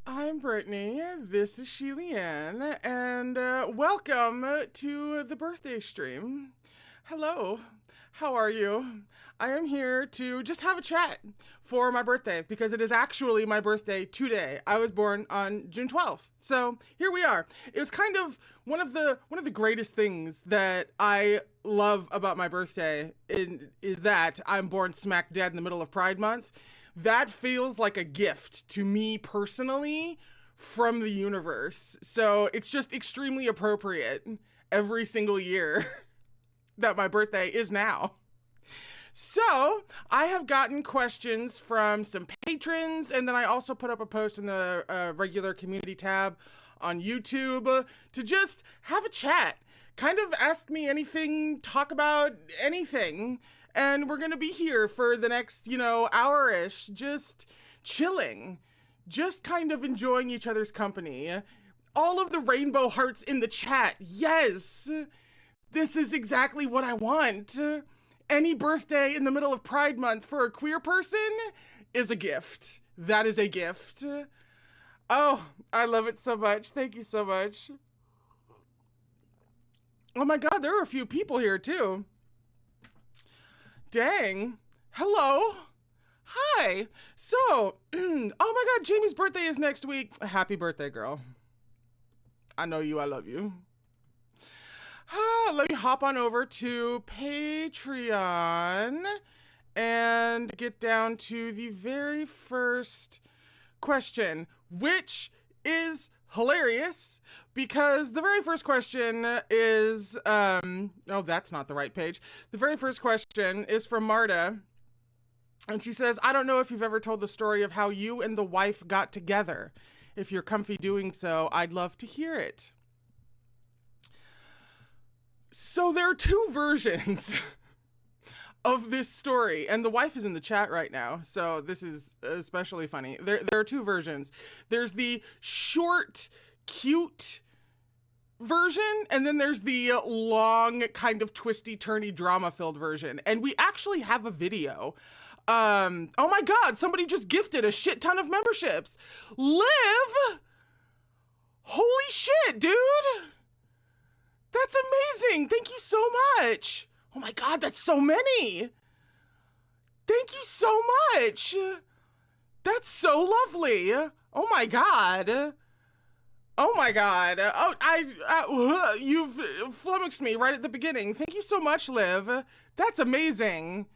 I'm Brittany, this is Sheilianne, and welcome to the birthday stream. Hello, how are you? I am here to just have a chat for my birthday because it is actually my birthday today. I was born on June 12th, so here we are. It was kind of one of the greatest things that I love about my birthday is that I'm born smack dead in the middle of Pride Month. That feels like a gift to me personally from the universe. So it's just extremely appropriate every single year that my birthday is now. So I have gotten questions from some patrons, and then I also put up a post in the regular community tab on YouTube to just have a chat. Kind of ask me anything, talk about anything. And we're going to be here for the next, hour-ish, just chilling, just kind of enjoying each other's company. All of the rainbow hearts in the chat. Yes, this is exactly what I want. Any birthday in the middle of Pride Month for a queer person is a gift. That is a gift. Oh, I love it so much. Thank you so much. Oh my God, there are a few people here too. Dang. Hello. Hi. So, oh my God, Jamie's birthday is next week. Happy birthday, girl. I know you, I love you. Let me hop on over to Patreon and get down to the very first question, which is hilarious because the very first question is, oh, that's not the right page. The very first question is from Marta. And she says, I don't know if you've ever told the story of how you and the wife got together. If you're comfy doing so, I'd love to hear it. So there are two versions of this story, and the wife is in the chat right now, so this is especially funny. There are two versions. There's the short, cute version, and then there's the long, kind of twisty-turny, drama-filled version. And we actually have a video. Oh my God, somebody just gifted a shit ton of memberships. Liv! Holy shit, dude! That's amazing! Thank you so much! Oh my God, that's so many! Thank you so much! That's so lovely! Oh my God! Oh my God! Oh, you've flummoxed me right at the beginning. Thank you so much, Liv. That's amazing.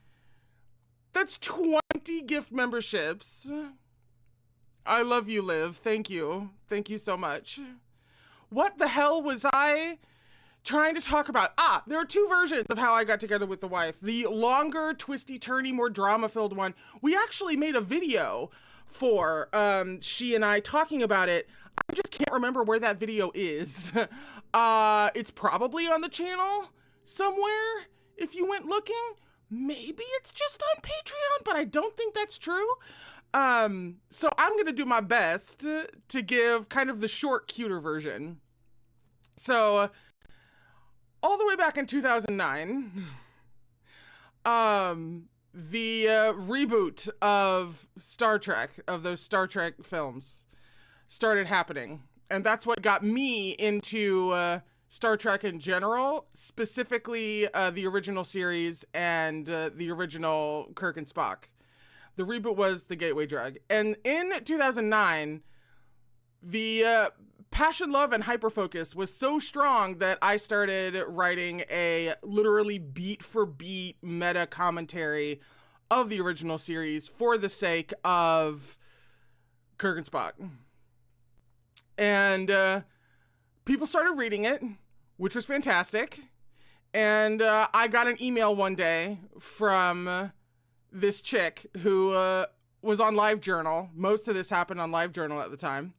That's 20 gift memberships. I love you, Liv. Thank you. Thank you so much. What the hell was I trying to talk about? There are two versions of how I got together with the wife. The longer, twisty-turny, more drama-filled one, we actually made a video for she and I talking about it. I just can't remember where that video is. It's probably on the channel somewhere if you went looking. Maybe it's just on Patreon, but I don't think that's true. So I'm gonna do my best to give kind of the short, cuter version. So all the way back in 2009, the reboot of Star Trek, of those Star Trek films, started happening. And that's what got me into Star Trek in general, specifically the original series and the original Kirk and Spock. The reboot was the gateway drug. And in 2009, the passion, love, and hyperfocus was so strong that I started writing a literally beat for beat meta commentary of the original series for the sake of Kirk and Spock. And people started reading it, which was fantastic. And I got an email one day from this chick who was on LiveJournal. Most of this happened on LiveJournal at the time.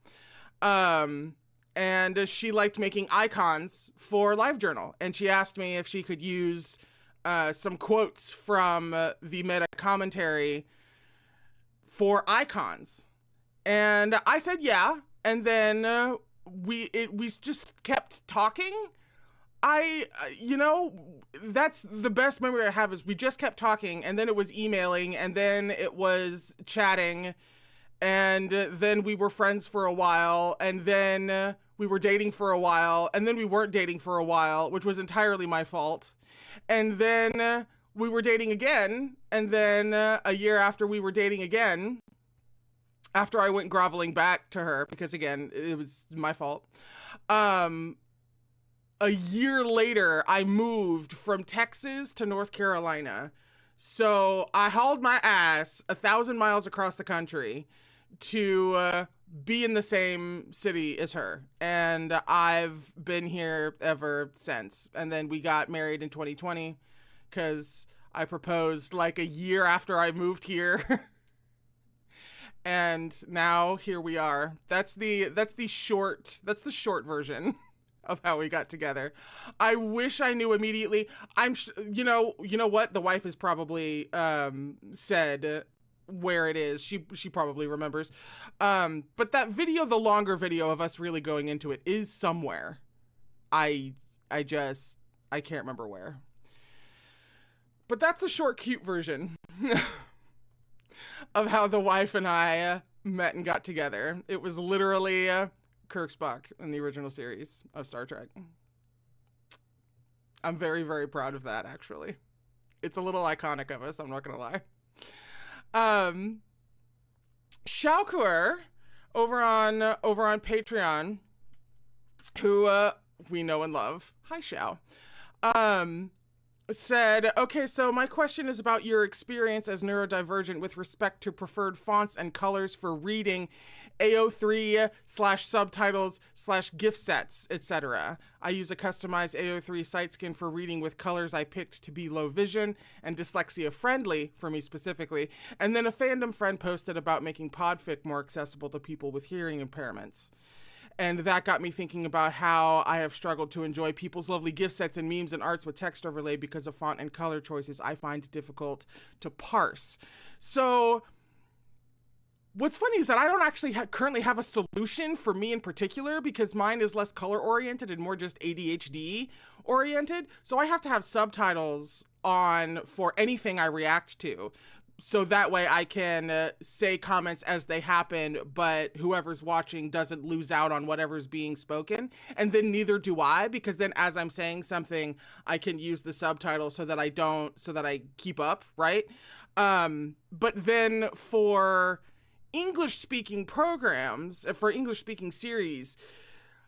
And she liked making icons for LiveJournal. And she asked me if she could use some quotes from the meta commentary for icons. And I said, yeah. And then we just kept talking. That's the best memory I have is we just kept talking, and then it was emailing, and then it was chatting. And then we were friends for a while, and then we were dating for a while, and then we weren't dating for a while, which was entirely my fault. And then we were dating again, and then a year after we were dating again, after I went groveling back to her, because again, it was my fault, a year later, I moved from Texas to North Carolina. So I hauled my ass 1,000 miles across the country to be in the same city as her. And I've been here ever since. And then we got married in 2020 because I proposed like a year after I moved here. And now here we are. That's the short version of how we got together. I wish I knew immediately. You know what? The wife has probably said where it is. She probably remembers. But that video, the longer video of us really going into it, is somewhere. I can't remember where. But that's the short, cute version of how the wife and I met and got together. It was literally Kirk Spock in the original series of Star Trek. I'm very, very proud of that, actually. It's a little iconic of us, I'm not gonna lie. Shaukur over on Patreon, who we know and love. Hi, Shao. Said, okay, so my question is about your experience as neurodivergent with respect to preferred fonts and colors for reading AO3/subtitles/gift sets, etc. I use a customized AO3 site skin for reading with colors I picked to be low vision and dyslexia friendly for me specifically. And then a fandom friend posted about making Podfic more accessible to people with hearing impairments. And that got me thinking about how I have struggled to enjoy people's lovely gift sets and memes and arts with text overlay because of font and color choices I find difficult to parse. So what's funny is that I don't actually currently have a solution for me in particular, because mine is less color oriented and more just ADHD oriented. So I have to have subtitles on for anything I react to. So that way I can say comments as they happen, but whoever's watching doesn't lose out on whatever's being spoken. And then neither do I, because then as I'm saying something, I can use the subtitle so that I keep up, right? But then for English speaking programs, for English speaking series,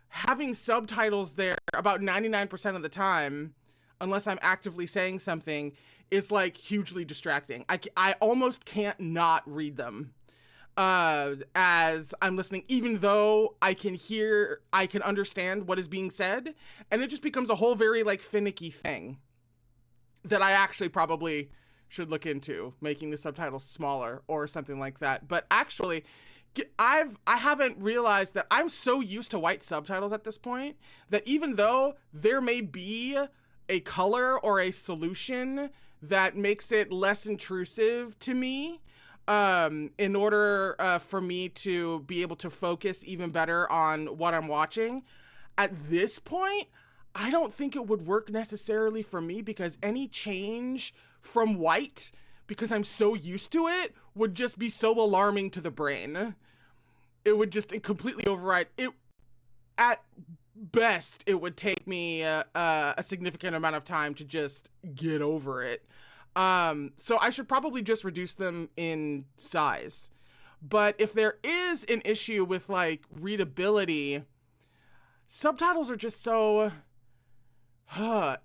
having subtitles there about 99% of the time, unless I'm actively saying something, is like hugely distracting. I almost can't not read them as I'm listening, even though I can understand what is being said. And it just becomes a whole very like finicky thing that I actually probably should look into, making the subtitles smaller or something like that. But actually, I haven't realized that I'm so used to white subtitles at this point that even though there may be a color or a solution that makes it less intrusive to me, in order for me to be able to focus even better on what I'm watching, at this point, I don't think it would work necessarily for me, because any change from white, because I'm so used to it, would just be so alarming to the brain. It would just completely override it. At best, it would take me a significant amount of time to just get over it. So I should probably just reduce them in size. But if there is an issue with like readability, subtitles are just so,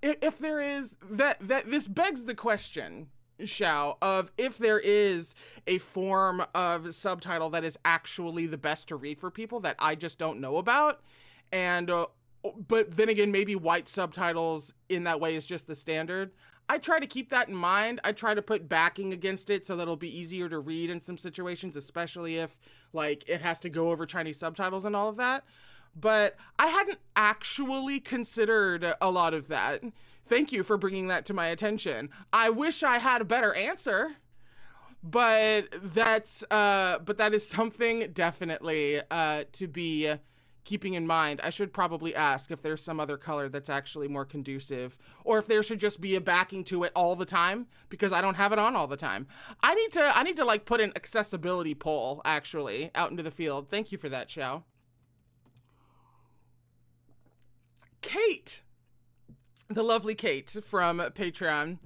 if there is that this begs the question, Shao, of if there is a form of subtitle that is actually the best to read for people that I just don't know about. And, but then again, maybe white subtitles in that way is just the standard. I try to keep that in mind. I try to put backing against it so that it'll be easier to read in some situations, especially if like it has to go over Chinese subtitles and all of that. But I hadn't actually considered a lot of that. Thank you for bringing that to my attention. I wish I had a better answer, but that is something definitely to be keeping in mind, I should probably ask if there's some other color that's actually more conducive, or if there should just be a backing to it all the time, because I don't have it on all the time. I need to like put an accessibility poll actually out into the field. Thank you for that, Xiao. Kate, the lovely Kate from Patreon,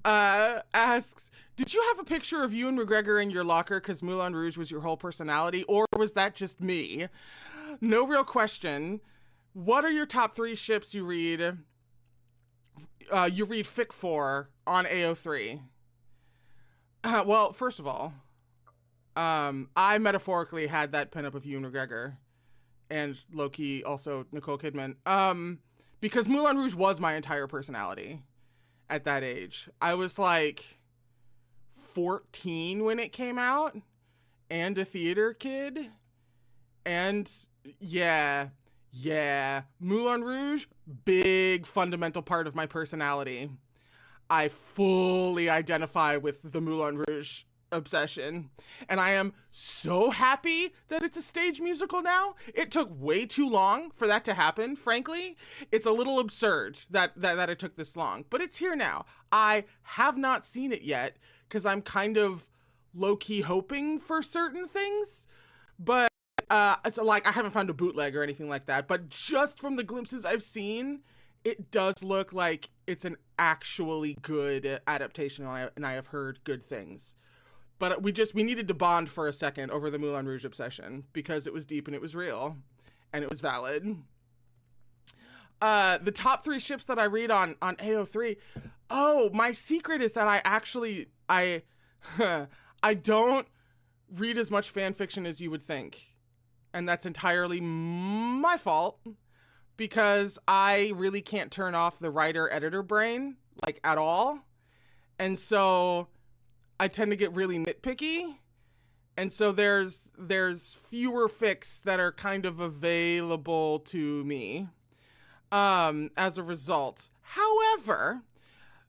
asks, did you have a picture of Ewan McGregor in your locker because Mulan Rouge was your whole personality, or was that just me? No real question. What are your top 3 ships you read fic for on AO3? Well, first of all, I metaphorically had that pinup of Ewan McGregor, and low-key also Nicole Kidman, because Mulan Rouge was my entire personality at that age. I was like 14 when it came out, and a theater kid, and yeah, Mulan Rouge, big fundamental part of my personality. I fully identify with the Mulan Rouge obsession, and I am so happy that it's a stage musical now. It took way too long for that to happen, frankly. It's a little absurd that it took this long, but it's here now. I have not seen it yet because I'm kind of low-key hoping for certain things, but it's like I haven't found a bootleg or anything like that, but just from the glimpses I've seen, it does look like it's an actually good adaptation, and I have heard good things. But we needed to bond for a second over the Mulan Rouge obsession because it was deep and it was real and it was valid. The top 3 ships that I read on AO3. Oh, my secret is that I don't read as much fan fiction as you would think. And that's entirely my fault because I really can't turn off the writer-editor brain, like, at all. And so I tend to get really nitpicky, and so there's fewer fics that are kind of available to me as a result. However,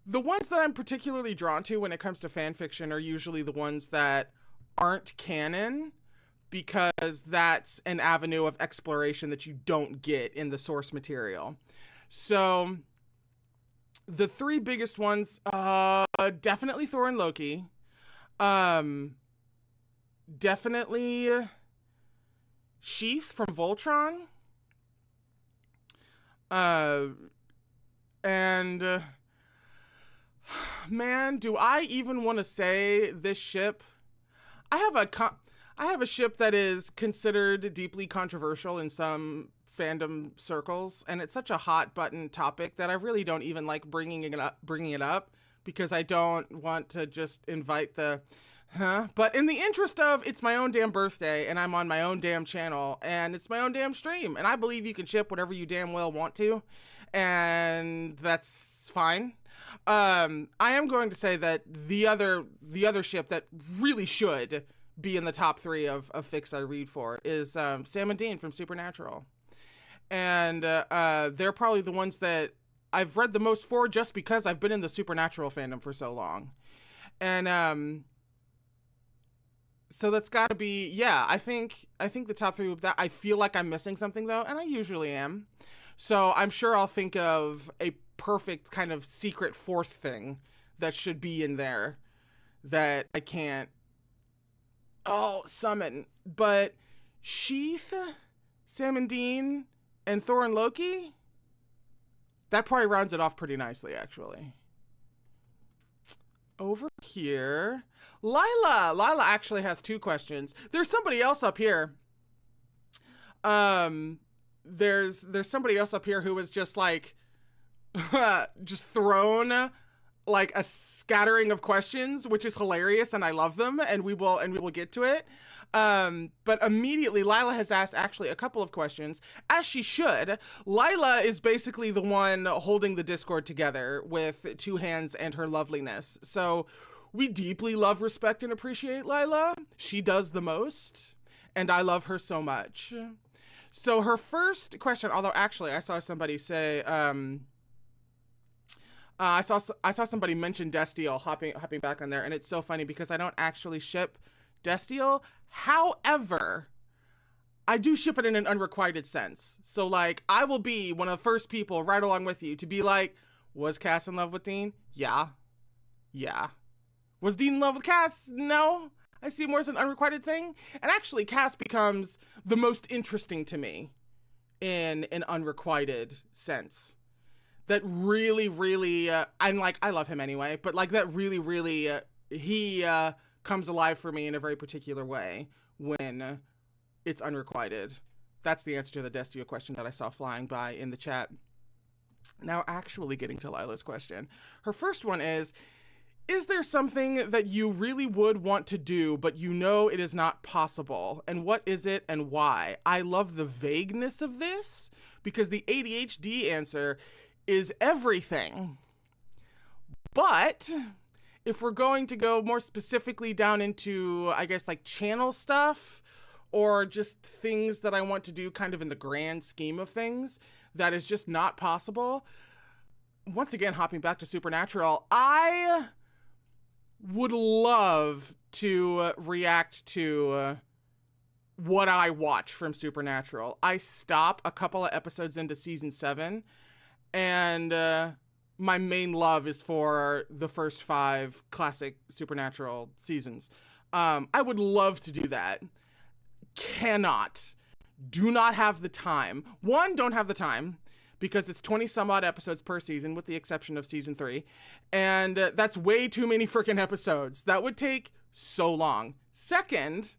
the ones that I'm particularly drawn to when it comes to fan fiction are usually the ones that aren't canon, because that's an avenue of exploration that you don't get in the source material. So the 3 biggest ones, definitely Thor and Loki. Definitely Sheath from Voltron. And man, do I even want to say this ship? I have a ship that is considered deeply controversial in some fandom circles, and it's such a hot button topic that I really don't even like bringing it up because I don't want to just invite the but in the interest of, it's my own damn birthday and I'm on my own damn channel and it's my own damn stream, and I believe you can ship whatever you damn well want to, and that's fine. I am going to say that the other ship that really should be in the top 3 of fics I read for is Sam and Dean from Supernatural. And they're probably the ones that I've read the most for, just because I've been in the Supernatural fandom for so long. And so that's got to be, yeah, I think the top 3 of that. I feel like I'm missing something though, and I usually am. So I'm sure I'll think of a perfect kind of secret 4th thing that should be in there that I can't summon. But Sheath, Sam and Dean, and Thor and Loki, that probably rounds it off pretty nicely, actually. Over here, Lila actually has 2 questions. There's somebody else up here. There's somebody else up here who was just like just thrown like a scattering of questions, which is hilarious, and I love them, and we will get to it. But immediately Lila has asked actually a couple of questions, as she should. Lila is basically the one holding the Discord together with 2 hands and her loveliness. So we deeply love, respect, and appreciate Lila. She does the most, and I love her so much. So her first question, although actually I saw somebody say, I saw somebody mention Destiel, hopping back on there, and it's so funny because I don't actually ship Destiel. However, I do ship it in an unrequited sense. So, like, I will be one of the first people right along with you to be like, was Cass in love with Dean? Yeah. Yeah. Was Dean in love with Cass? No. I see it more as an unrequited thing. And actually, Cass becomes the most interesting to me in an unrequited sense. That really, really, I love him anyway, but like that really, really, he comes alive for me in a very particular way when it's unrequited. That's the answer to the Destia question that I saw flying by in the chat. Now, actually getting to Lila's question. Her first one is there something that you really would want to do, but you know it is not possible? And what is it and why? I love the vagueness of this because the ADHD answer is everything. But if we're going to go more specifically down into, I guess, like channel stuff or just things that I want to do kind of in the grand scheme of things, that is just not possible. Once again, hopping back to Supernatural, I would love to react to what I watch from Supernatural. I stop a couple of episodes into season 7, and my main love is for the first 5 classic Supernatural seasons. I would love to do that. Do not have the time. One, don't have the time because it's 20 some odd episodes per season with the exception of season 3. And that's way too many freaking episodes. That would take so long. Second,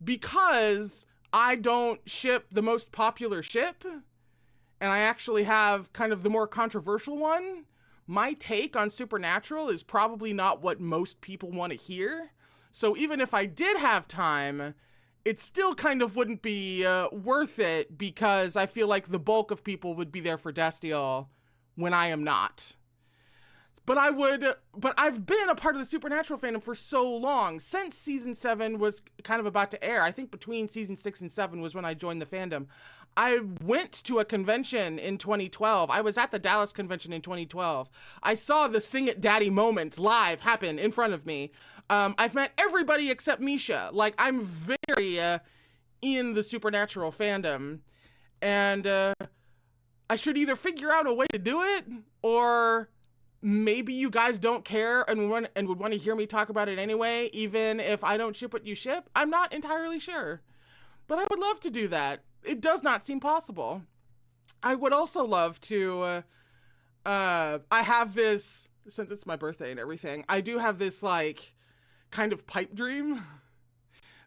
because I don't ship the most popular ship and I actually have kind of the more controversial one, my take on Supernatural is probably not what most people want to hear. So even if I did have time, it still kind of wouldn't be worth it because I feel like the bulk of people would be there for Destiel when I am not. But I've been a part of the Supernatural fandom for so long, since season 7 was kind of about to air. I think between season 6 and 7 was when I joined the fandom. I went to a convention in 2012. I was at the Dallas convention in 2012. I saw the Sing It Daddy moment live happen in front of me. I've met everybody except Misha. Like, I'm very in the Supernatural fandom. And I should either figure out a way to do it, or maybe you guys don't care and would want to hear me talk about it anyway, even if I don't ship what you ship. I'm not entirely sure. But I would love to do that. It does not seem possible. I would also love to, I have this, since it's my birthday and everything, I do have this, like, kind of pipe dream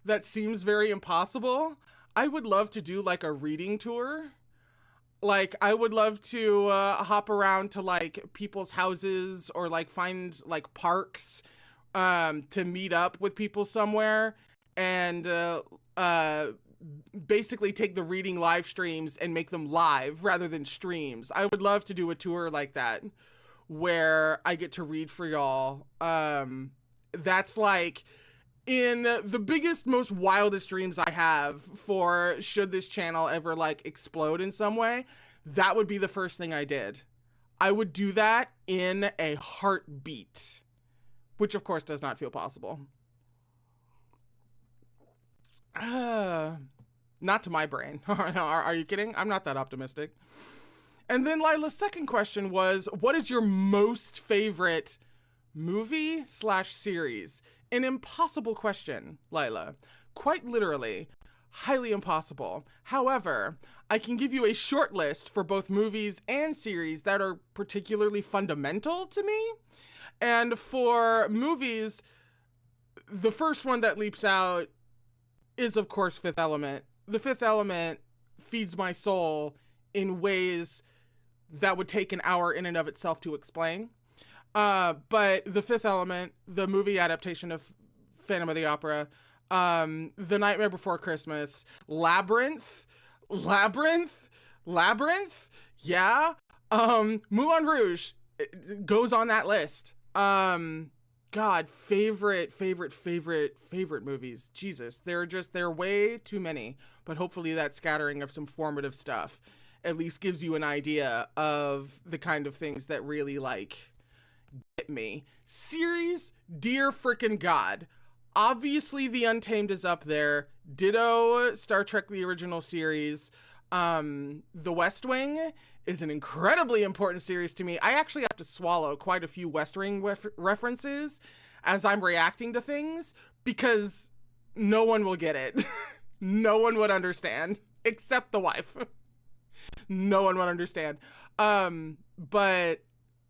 that seems very impossible. I would love to do, like, a reading tour. Like, I would love to hop around to, like, people's houses or, like, find, like, parks to meet up with people somewhere and basically take the reading live streams and make them live rather than streams. I would love to do a tour like that where I get to read for y'all. That's like in the biggest, most wildest dreams I have for should this channel ever like explode in some way, that would be the first thing I did. I would do that in a heartbeat, which of course does not feel possible. Not to my brain. Are you kidding? I'm not that optimistic. And then Lila's second question was, what is your most favorite movie/series? An impossible question, Lila. Quite literally, highly impossible. However, I can give you a short list for both movies and series that are particularly fundamental to me. And for movies, the first one that leaps out is, of course, Fifth Element. The Fifth Element feeds my soul in ways that would take an hour in and of itself to explain. But The Fifth Element, the movie adaptation of Phantom of the Opera, The Nightmare Before Christmas, Labyrinth, yeah. Mulan Rouge goes on that list. God, favorite movies. Jesus, there are way too many, but hopefully that scattering of some formative stuff at least gives you an idea of the kind of things that really, like, get me. Series, dear frickin' God, Obviously, The Untamed is up there. Ditto Star Trek, the original series. The West Wing is an incredibly important series to me. I actually have to swallow quite a few West Wing references as I'm reacting to things because no one will get it. No one would understand except the wife. No one would understand. But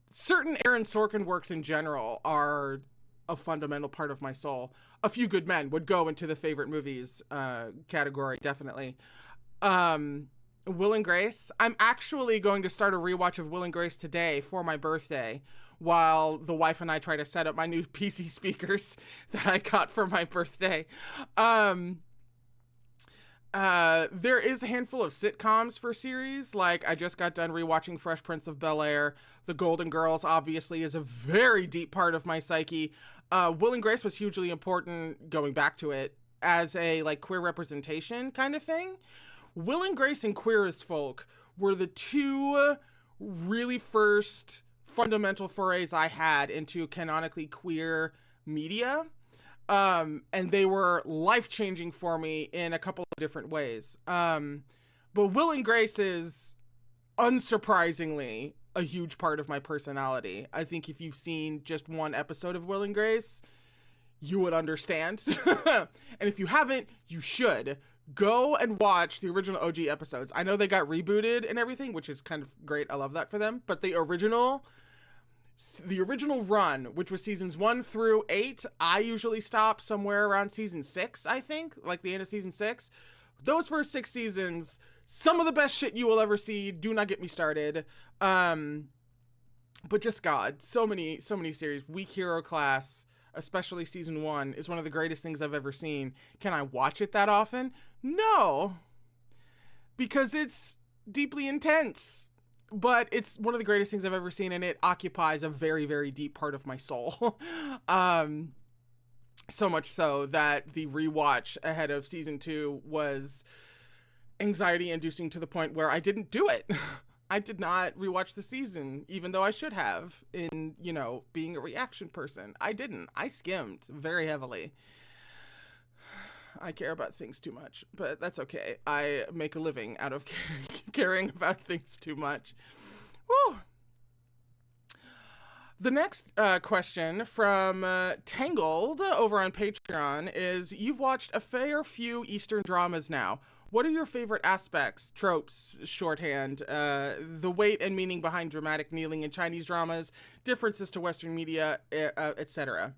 certain Aaron Sorkin works in general are a fundamental part of my soul. A Few Good Men would go into the favorite movies category, definitely. Will and Grace. I'm actually going to start a rewatch of Will and Grace today for my birthday while the wife and I try to set up my new PC speakers that I got for my birthday. There is a handful of sitcoms for series. Like, I just got done rewatching Fresh Prince of Bel-Air. The Golden Girls obviously is a very deep part of my psyche. Will and Grace was hugely important, going back to it, as a like queer representation kind of thing. Will and Grace and Queer as Folk were the two really first fundamental forays I had into canonically queer media. And they were life-changing for me in a couple of different ways. But Will and Grace is, unsurprisingly, a huge part of my personality. I think if you've seen just one episode of Will and Grace, you would understand. And if you haven't, you should. Go and watch the original OG episodes. I know they got rebooted and everything, which is kind of great. I love that for them. But the original run, which was seasons 1 through 8, I usually stop somewhere around season 6, I think, like the end of season 6. Those first 6 seasons, some of the best shit you will ever see. Do not get me started. But just God, so many series. Weak Hero Class, especially season 1, is one of the greatest things I've ever seen. Can I watch it that often? No, because it's deeply intense. But it's one of the greatest things I've ever seen, and it occupies a very, very deep part of my soul. So much so that the rewatch ahead of season 2 was anxiety-inducing to the point where I didn't do it. I did not rewatch the season, even though I should have, in, being a reaction person. I didn't. I skimmed very heavily. I care about things too much, but that's okay. I make a living out of caring about things too much. Woo! The next question from Tangled over on Patreon is, you've watched a fair few Eastern dramas now. What are your favorite aspects, tropes, shorthand, the weight and meaning behind dramatic kneeling in Chinese dramas, differences to Western media, etc.?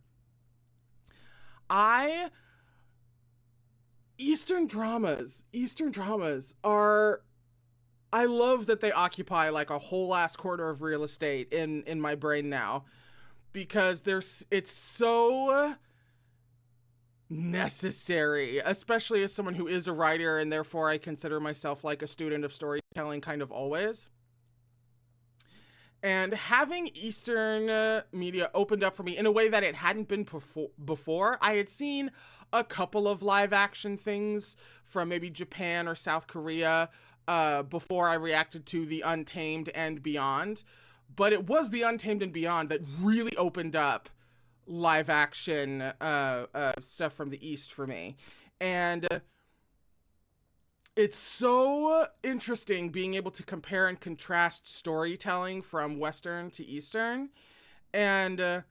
Eastern dramas are, I love that they occupy like a whole ass quarter of real estate in my brain now, because it's so necessary, especially as someone who is a writer, and therefore I consider myself like a student of storytelling kind of always. And having Eastern media opened up for me in a way that it hadn't been before. I had seen a couple of live action things from maybe Japan or South Korea before I reacted to The Untamed and Beyond. But it was The Untamed and Beyond that really opened up live action stuff from the East for me. And it's so interesting being able to compare and contrast storytelling from Western to Eastern. And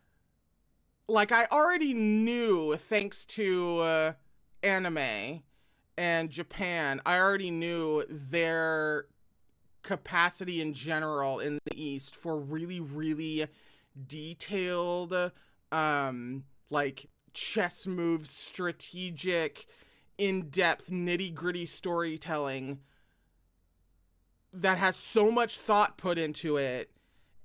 like, I already knew, thanks to anime and Japan, I already knew their capacity in general in the East for really, really detailed, like chess moves, strategic, in-depth, nitty-gritty storytelling that has so much thought put into it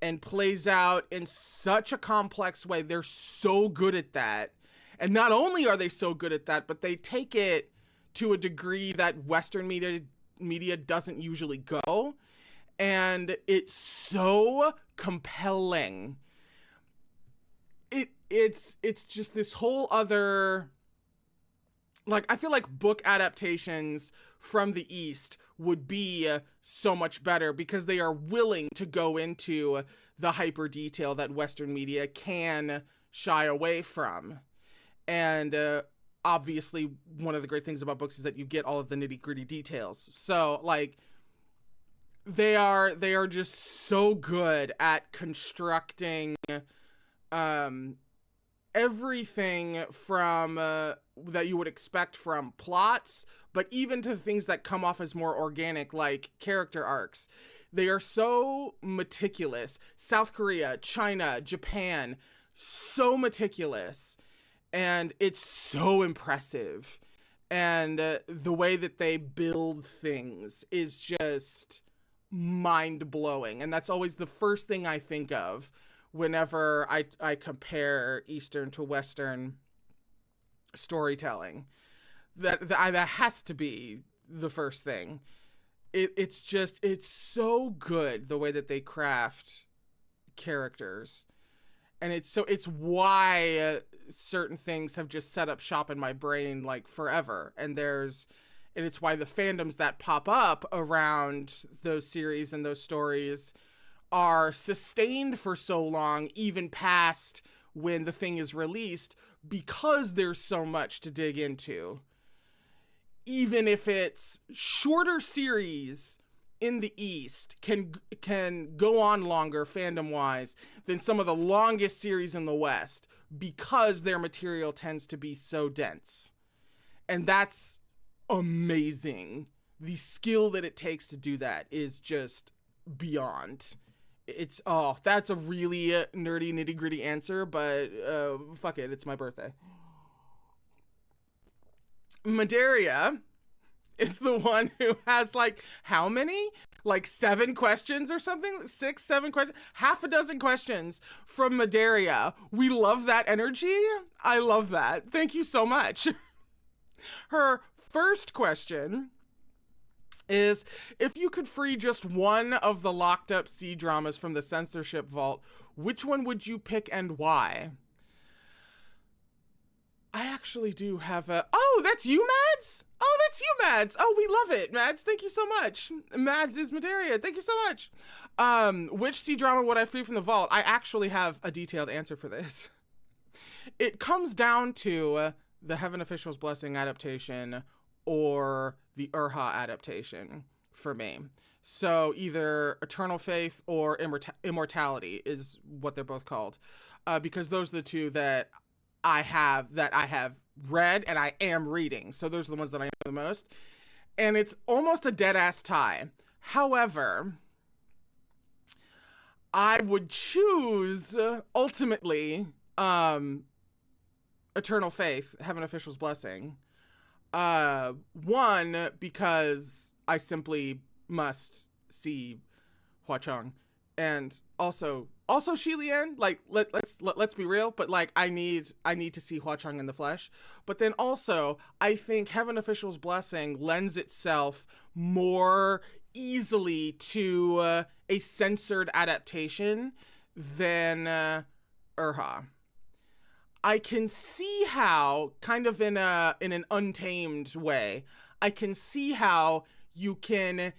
and plays out in such a complex way. They're so good at that. And not only are they so good at that, but they take it to a degree that Western media doesn't usually go. And it's so compelling. It's just this whole other, like, I feel like book adaptations from the East would be so much better because they are willing to go into the hyper detail that Western media can shy away from. And obviously, one of the great things about books is that you get all of the nitty gritty details. So like, they are just so good at constructing everything from that you would expect from plots, but even to things that come off as more organic, like character arcs. They are so meticulous. South Korea, China, Japan, so meticulous. And it's so impressive. And the way that they build things is just mind-blowing. And that's always the first thing I think of whenever I compare Eastern to Western storytelling. That has to be the first thing. It's so good the way that they craft characters. And it's why certain things have just set up shop in my brain like forever. And it's why the fandoms that pop up around those series and those stories are sustained for so long, even past when the thing is released, because there's so much to dig into. Even if it's shorter series in the East can go on longer fandom wise than some of the longest series in the West, because their material tends to be so dense. And that's amazing. The skill that it takes to do that is just beyond. That's a really nerdy nitty gritty answer, but fuck it, it's my birthday. Madaria is the one who has like, how many? Like 7 questions or something? 6, 7 questions? Half a dozen questions from Madaria. We love that energy. I love that. Thank you so much. Her first question is, if you could free just one of the locked up C-dramas from the censorship vault, which one would you pick and why? I actually do have oh, that's you, Mads? Oh, that's you, Mads. Oh, we love it, Mads. Thank you so much. Mads is Madaria. Thank you so much. Which C-drama would I free from the vault? I actually have a detailed answer for this. It comes down to the Heaven Official's Blessing adaptation or the Urha adaptation for me. So either Eternal Faith or Immortality is what they're both called. Because those are the two that I have read and I am reading. So those are the ones that I know the most. And it's almost a dead ass tie. However, I would choose ultimately Eternal Faith, Heaven Official's Blessing. One, because I simply must see Hua Chong, and also Shi Lian. Like let's be real, but like I need to see Hua Chong in the flesh. But then also I think Heaven Official's Blessing lends itself more easily to a censored adaptation than Urha. I can see how, kind of in an untamed way, I can see how you can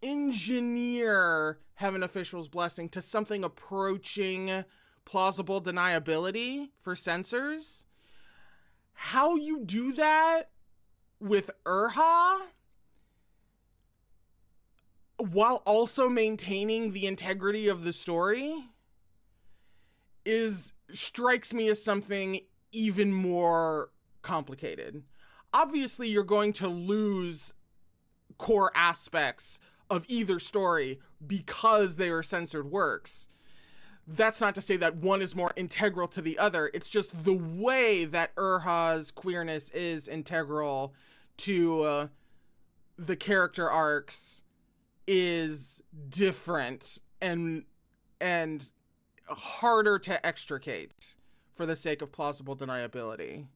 engineer Heaven Official's Blessing to something approaching plausible deniability for censors. How you do that with Urha while also maintaining the integrity of the story strikes me as something even more complicated. Obviously, you're going to lose core aspects of either story because they are censored works. That's not to say that one is more integral to the other. It's just the way that Urha's queerness is integral to the character arcs is different and harder to extricate for the sake of plausible deniability.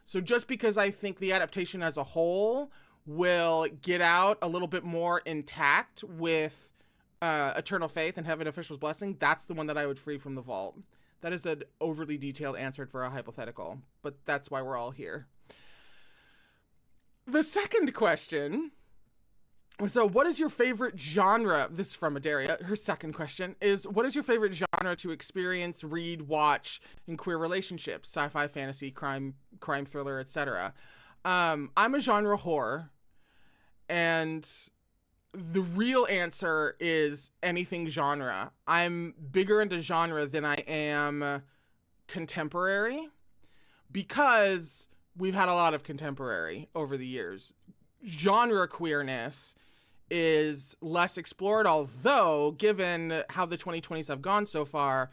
So just because I think the adaptation as a whole will get out a little bit more intact with Eternal Faith and Heaven Official's Blessing, that's the one that I would free from the vault. That is an overly detailed answer for a hypothetical, but that's why we're all here. The second question So what is your favorite genre? This is from Adaria. Her second question is, what is your favorite genre to experience, read, watch in queer relationships? Sci-fi, fantasy, crime thriller, etc. I'm a genre whore, and the real answer is anything genre. I'm bigger into genre than I am contemporary, because we've had a lot of contemporary over the years. Genre queerness is less explored, although given how the 2020s have gone so far,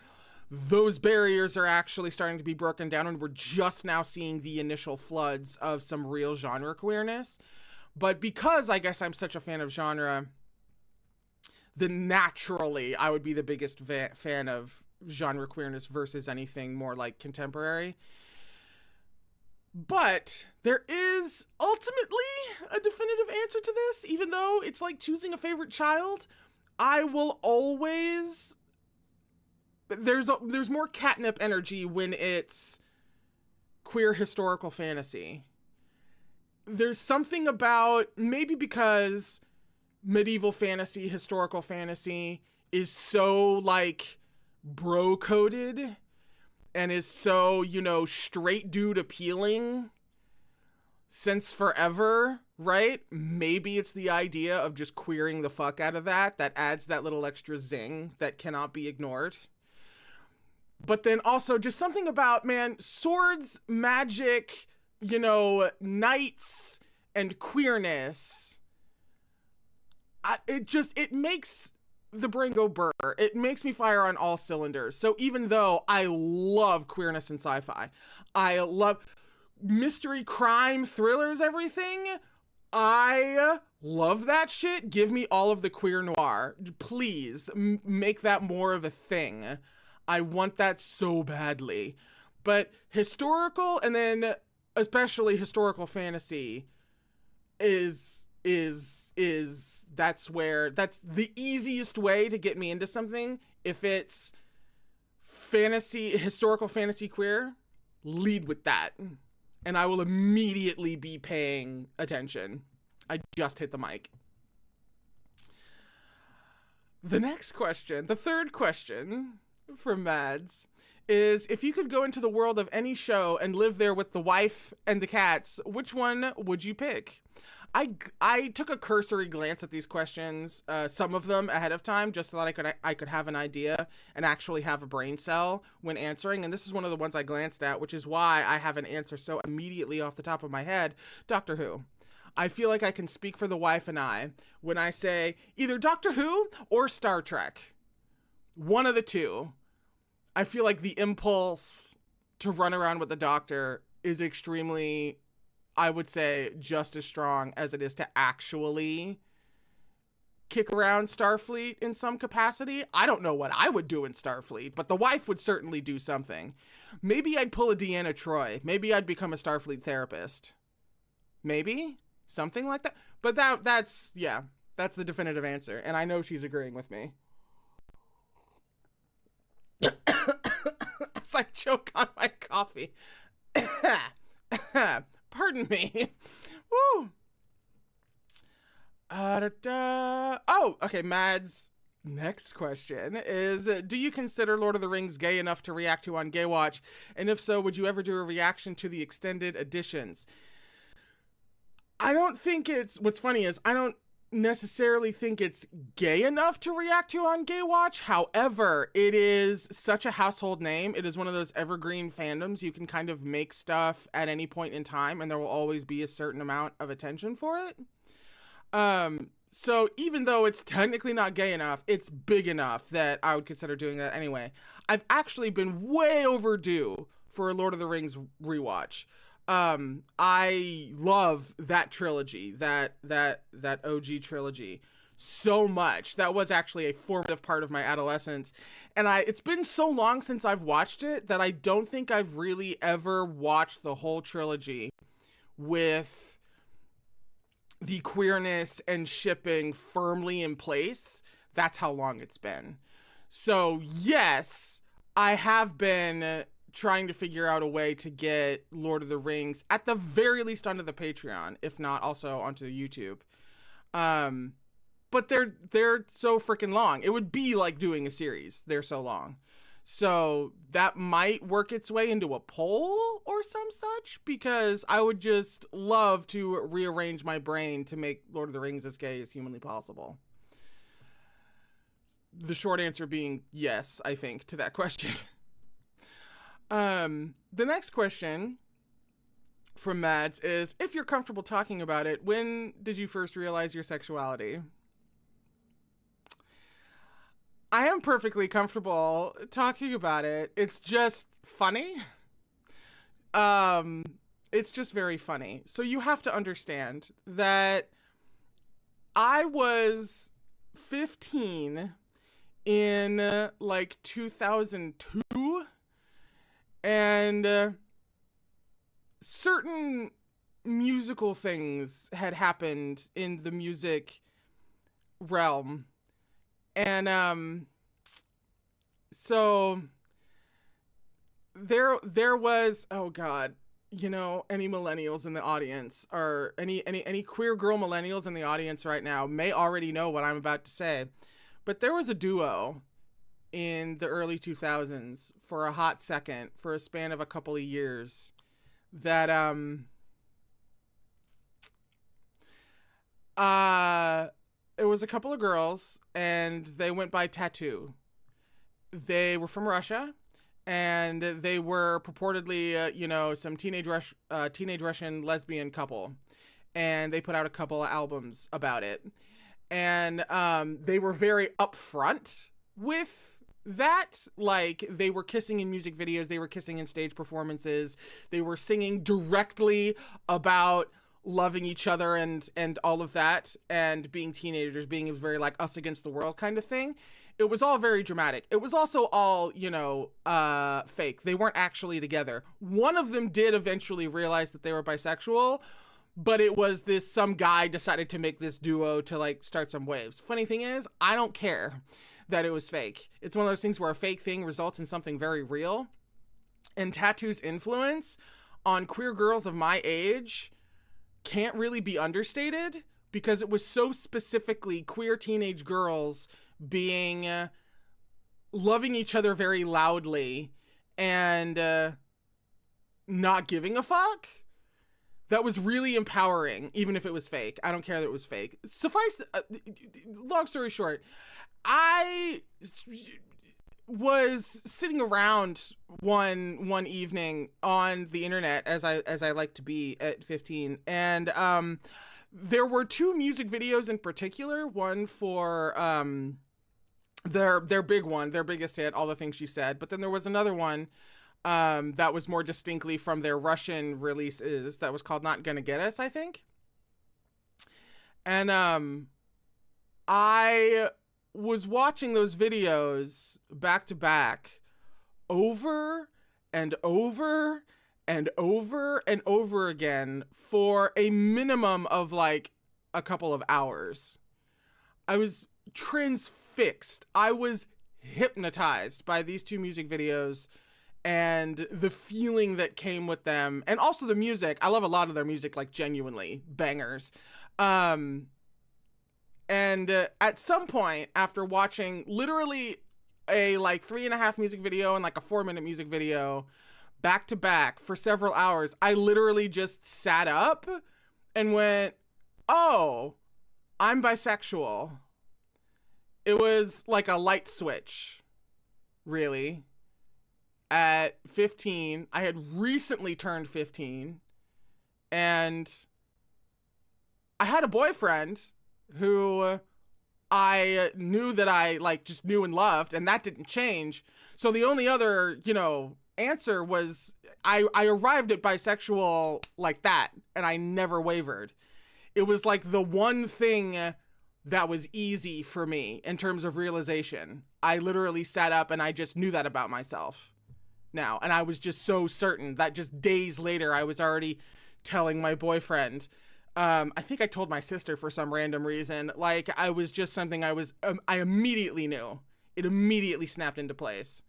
those barriers are actually starting to be broken down, and we're just now seeing the initial floods of some real genre queerness. But because I guess I'm such a fan of genre, then naturally I would be the biggest fan of genre queerness versus anything more like contemporary. But there is ultimately a definitive answer to this, even though it's like choosing a favorite child. I will always... There's more catnip energy when it's queer historical fantasy. There's something about, maybe because medieval fantasy, historical fantasy is so like bro-coded and is so, straight dude appealing since forever, right? Maybe it's the idea of just queering the fuck out of that adds that little extra zing that cannot be ignored. But then also just something about, man, swords, magic, knights, and queerness. It makes the brain go burr. It makes me fire on all cylinders. So even though I love queerness and sci-fi, I love mystery, crime, thrillers, everything, I love that shit. Give me all of the queer noir. Please make that more of a thing. I want that so badly. But historical, and then especially historical fantasy, is that's the easiest way to get me into something. If it's fantasy, historical fantasy queer, lead with that, and I will immediately be paying attention. I just hit the mic. The next question, the third question from Mads, is, if you could go into the world of any show and live there with the wife and the cats, which one would you pick? I took a cursory glance at these questions, some of them ahead of time, just so that I could have an idea and actually have a brain cell when answering. And this is one of the ones I glanced at, which is why I have an answer so immediately off the top of my head. Doctor Who. I feel like I can speak for the wife and I when I say either Doctor Who or Star Trek. One of the two. I feel like the impulse to run around with the Doctor is extremely, I would say, just as strong as it is to actually kick around Starfleet in some capacity. I don't know what I would do in Starfleet, but the wife would certainly do something. Maybe I'd pull a Deanna Troi. Maybe I'd become a Starfleet therapist. Maybe? Something like that. But that's the definitive answer. And I know she's agreeing with me. As I choke on my coffee. Pardon me. Woo. Oh, okay, Mads. Next question is, do you consider Lord of the Rings gay enough to react to on Gaywatch? And if so, would you ever do a reaction to the extended editions? I don't think what's funny is I don't necessarily think it's gay enough to react to on Gaywatch. However, it is such a household name. It is one of those evergreen fandoms. You can kind of make stuff at any point in time, and there will always be a certain amount of attention for it. So even though it's technically not gay enough, it's big enough that I would consider doing that anyway. I've actually been way overdue for a Lord of the Rings rewatch. I love that trilogy, that OG trilogy so much. That was actually a formative part of my adolescence. And it's been so long since I've watched it that I don't think I've really ever watched the whole trilogy with the queerness and shipping firmly in place. That's how long it's been. So yes, I have been trying to figure out a way to get Lord of the Rings at the very least onto the Patreon, if not also onto the YouTube. But they're so freaking long. It would be like doing a series. They're so long. So that might work its way into a poll or some such, because I would just love to rearrange my brain to make Lord of the Rings as gay as humanly possible. The short answer being yes, I think, to that question. The next question from Mads is, if you're comfortable talking about it, when did you first realize your sexuality? I am perfectly comfortable talking about it. It's just funny. It's just very funny. So you have to understand that I was 15 in like 2002, and certain musical things had happened in the music realm. And so there was, oh God, you know, any millennials in the audience, or any queer girl millennials in the audience right now may already know what I'm about to say. But there was a duo in the early 2000s for a hot second, for a span of a couple of years, that it was a couple of girls, and they went by Tattoo. They were from Russia, and they were purportedly, some teenage Russian lesbian couple. And they put out a couple of albums about it. And they were very upfront with that. Like, they were kissing in music videos. They were kissing in stage performances. They were singing directly about loving each other and all of that, and being teenagers, being very like us against the world kind of thing. It was all very dramatic. It was also all, fake. They weren't actually together. One of them did eventually realize that they were bisexual, but it was some guy decided to make this duo to like start some waves. Funny thing is, I don't care that it was fake. It's one of those things where a fake thing results in something very real. And Tattoo's influence on queer girls of my age can't really be understated, because it was so specifically queer teenage girls being loving each other very loudly and not giving a fuck. That was really empowering, even if it was fake. I don't care that it was fake. Long story short, I was sitting around one evening on the internet, as I like to be at 15, and there were two music videos in particular. One for their big one, their biggest hit, All the Things She Said, but then there was another one that was more distinctly from their Russian releases, that was called Not Gonna Get Us, I think. And I was watching those videos back to back over and over and over and over again for a minimum of like a couple of hours. I was transfixed. I was hypnotized by these two music videos and the feeling that came with them, and also the music. I love a lot of their music, like genuinely bangers. And at some point, after watching literally a like 3.5 music video and like a 4-minute music video back to back for several hours, I literally just sat up and went, oh, I'm bisexual. It was like a light switch, really. At 15, I had recently turned 15, and I had a boyfriend who I knew that I like just knew and loved, and that didn't change. So the only other, answer was I arrived at bisexual like that, and I never wavered. It was like the one thing that was easy for me in terms of realization. I literally sat up and I just knew that about myself now. And I was just so certain that just days later, I was already telling my boyfriend. I think I told my sister for some random reason. Like, I was just something I immediately knew. It immediately snapped into place,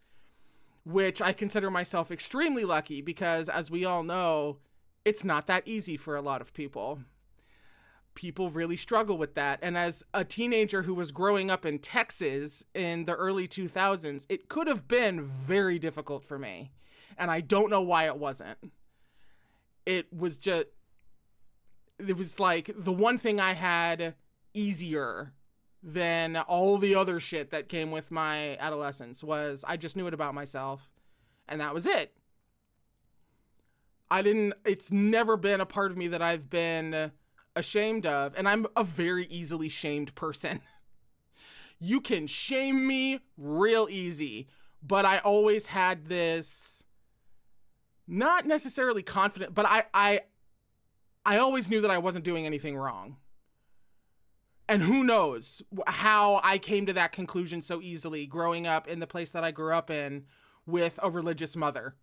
which I consider myself extremely lucky, because as we all know, it's not that easy for a lot of people. people really struggle with that. And as a teenager who was growing up in Texas in the early 2000s, it could have been very difficult for me. And I don't know why it wasn't. It was like the one thing I had easier than all the other shit that came with my adolescence was I just knew it about myself, and that was it. It's never been a part of me that I've been ashamed of, and I'm a very easily shamed person. You can shame me real easy, but I always had this, not necessarily confident, but I always knew that I wasn't doing anything wrong. And who knows how I came to that conclusion so easily growing up in the place that I grew up in with a religious mother.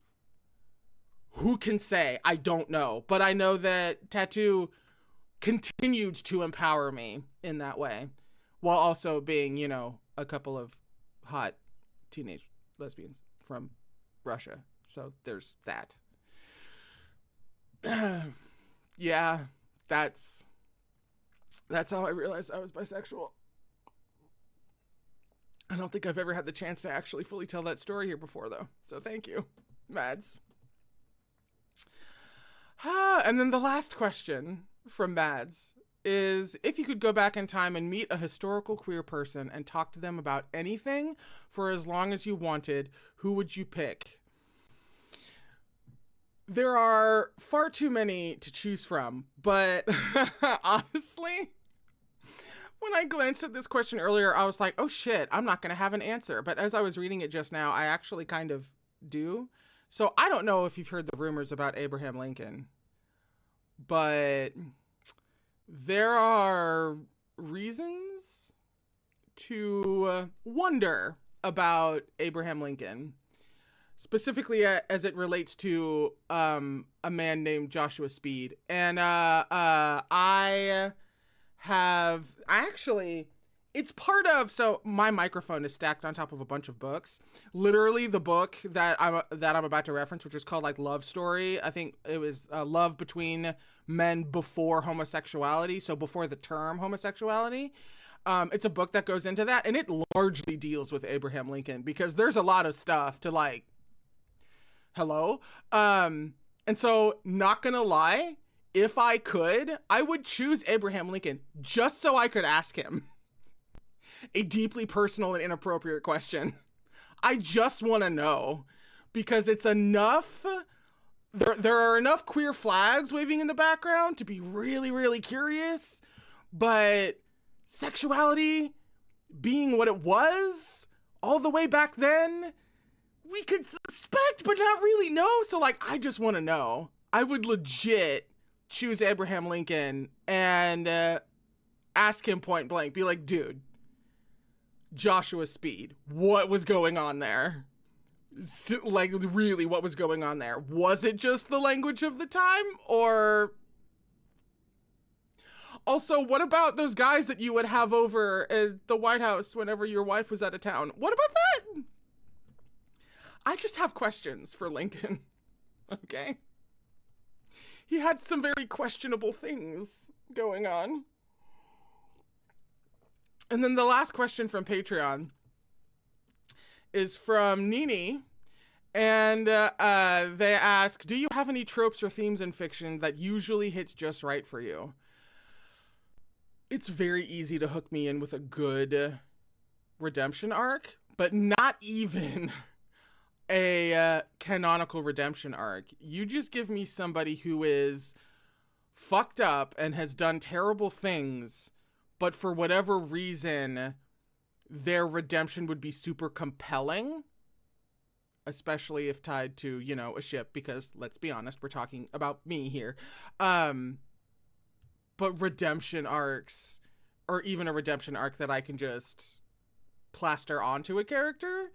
Who can say? I don't know. But I know that tattoo continued to empower me in that way, while also being, you know, a couple of hot teenage lesbians from Russia. So there's that. Yeah, that's how I realized I was bisexual. I don't think I've ever had the chance to actually fully tell that story here before, though. So thank you, Mads. And then the last question from Mads is, if you could go back in time and meet a historical queer person and talk to them about anything for as long as you wanted, who would you pick? There are far too many to choose from, but honestly, when I glanced at this question earlier, I was like, oh shit, I'm not going to have an answer. But as I was reading it just now, I actually kind of do. So I don't know if you've heard the rumors about Abraham Lincoln, but there are reasons to wonder about Abraham Lincoln, specifically as it relates to a man named Joshua Speed. And it's part of, so my microphone is stacked on top of a bunch of books. Literally the book that I'm about to reference, which is called like Love Story. I think it was love between men before homosexuality. So before the term homosexuality. It's a book that goes into that, and it largely deals with Abraham Lincoln because there's a lot of stuff to like, hello. And so not gonna lie, if I could, I would choose Abraham Lincoln just so I could ask him a deeply personal and inappropriate question. I just want to know, because it's enough. There are enough queer flags waving in the background to be really, really curious, but sexuality being what it was all the way back then, we could suspect, but not really know. So like, I just want to know. I would legit choose Abraham Lincoln and ask him point blank, be like, dude, Joshua Speed, what was going on there? Like, really, what was going on there? Was it just the language of the time? Or also, what about those guys that you would have over at the White House whenever your wife was out of town? What about that? I just have questions for Lincoln. Okay? He had some very questionable things going on. And then the last question from Patreon is from Nini. And they ask, do you have any tropes or themes in fiction that usually hits just right for you? It's very easy to hook me in with a good redemption arc, but not even a canonical redemption arc. You just give me somebody who is fucked up and has done terrible things, but for whatever reason, their redemption would be super compelling, especially if tied to, you know, a ship, because let's be honest, we're talking about me here. But redemption arcs, or even a redemption arc that I can just plaster onto a character,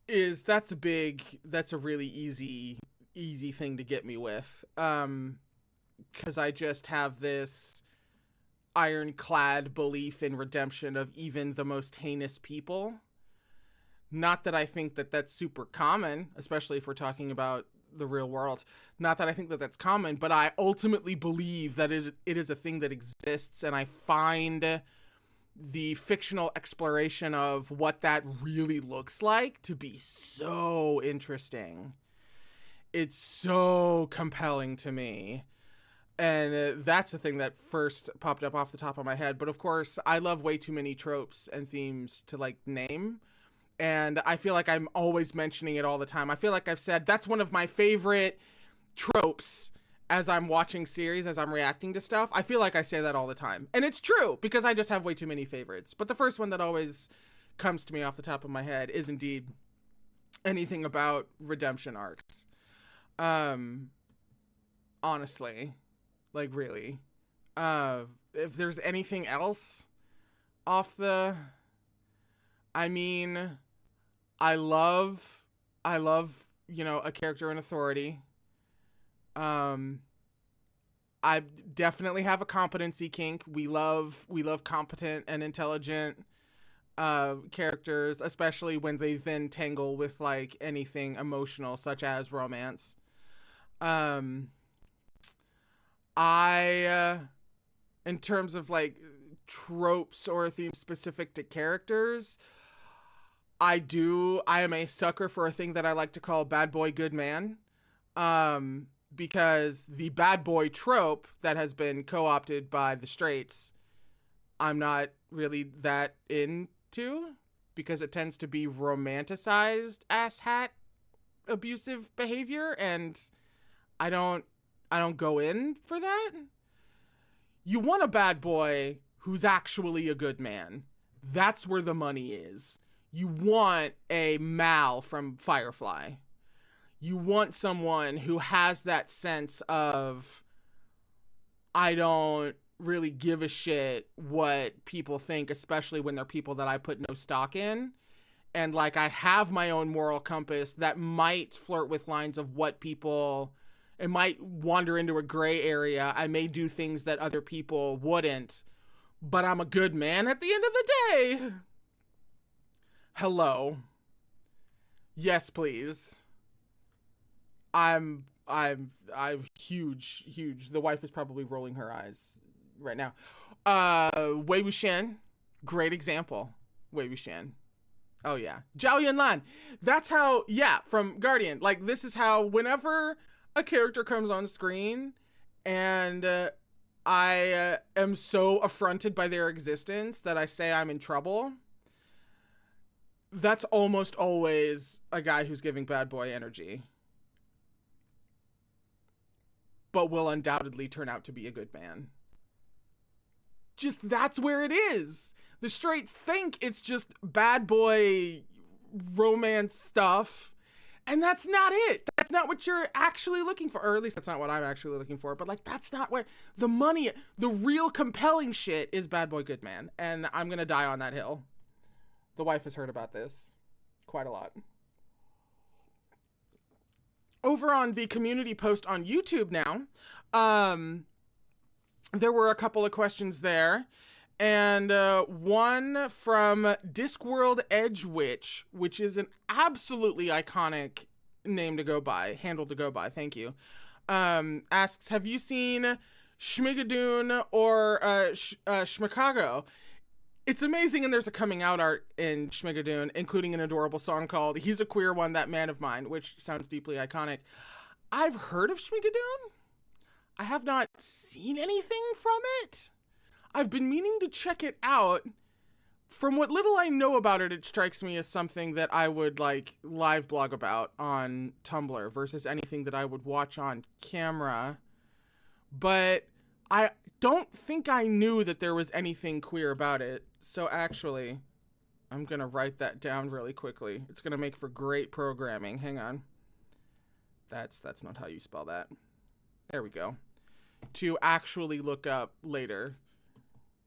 that's a really easy thing to get me with. 'Cause I just have this ironclad belief in redemption of even the most heinous people. Not that I think that that's super common, especially if we're talking about the real world. Not that I think that that's common, but I ultimately believe that it is a thing that exists, and I find the fictional exploration of what that really looks like to be so interesting. It's so compelling to me. And that's the thing that first popped up off the top of my head. But of course, I love way too many tropes and themes to like name. And I feel like I'm always mentioning it all the time. I feel like I've said that's one of my favorite tropes as I'm watching series, as I'm reacting to stuff. I feel like I say that all the time. And it's true because I just have way too many favorites. But the first one that always comes to me off the top of my head is indeed anything about redemption arcs. Honestly, like really. If there's anything else off the... I mean, I love, you know, a character in authority. I definitely have a competency kink. We love competent and intelligent characters, especially when they then tangle with like anything emotional, such as romance. In terms of like tropes or themes specific to characters, I am a sucker for a thing that I like to call bad boy, good man. Because the bad boy trope that has been co-opted by the straights, I'm not really that into, because it tends to be romanticized asshat abusive behavior, and I don't go in for that. You want a bad boy who's actually a good man. That's where the money is. You want a Mal from Firefly. You want someone who has that sense of, I don't really give a shit what people think, especially when they're people that I put no stock in. And like, I have my own moral compass that might flirt with lines of what people, it might wander into a gray area. I may do things that other people wouldn't, but I'm a good man at the end of the day. Hello. Yes, please. I'm huge. The wife is probably rolling her eyes right now. Wei Wuxian, great example. Wei Wuxian. Oh yeah. Zhao Yunlan. That's how, yeah, from Guardian. Like, this is how whenever a character comes on screen and I am so affronted by their existence that I say I'm in trouble, that's almost always a guy who's giving bad boy energy, but will undoubtedly turn out to be a good man. Just, that's where it is. The straights think it's just bad boy romance stuff, and that's not it. That's not what you're actually looking for, or at least that's not what I'm actually looking for, but like, that's not where the money, the real compelling shit is bad boy, good man, and I'm gonna die on that hill. The wife has heard about this quite a lot. Over on the community post on YouTube now, there were a couple of questions there, and one from Discworld Edge Witch, which is an absolutely iconic name to go by, handle to go by, thank you, asks, have you seen Schmiggadun or Schmiggadun? It's amazing, and there's a coming out art in Schmiggadun, including an adorable song called He's a Queer One, That Man of Mine, which sounds deeply iconic. I've heard of Schmiggadun. I have not seen anything from it. I've been meaning to check it out. From what little I know about it, it strikes me as something that I would like live blog about on Tumblr versus anything that I would watch on camera. But I don't think I knew that there was anything queer about it. So actually, I'm going to write that down really quickly. It's going to make for great programming. Hang on. That's not how you spell that. There we go. To actually look up later.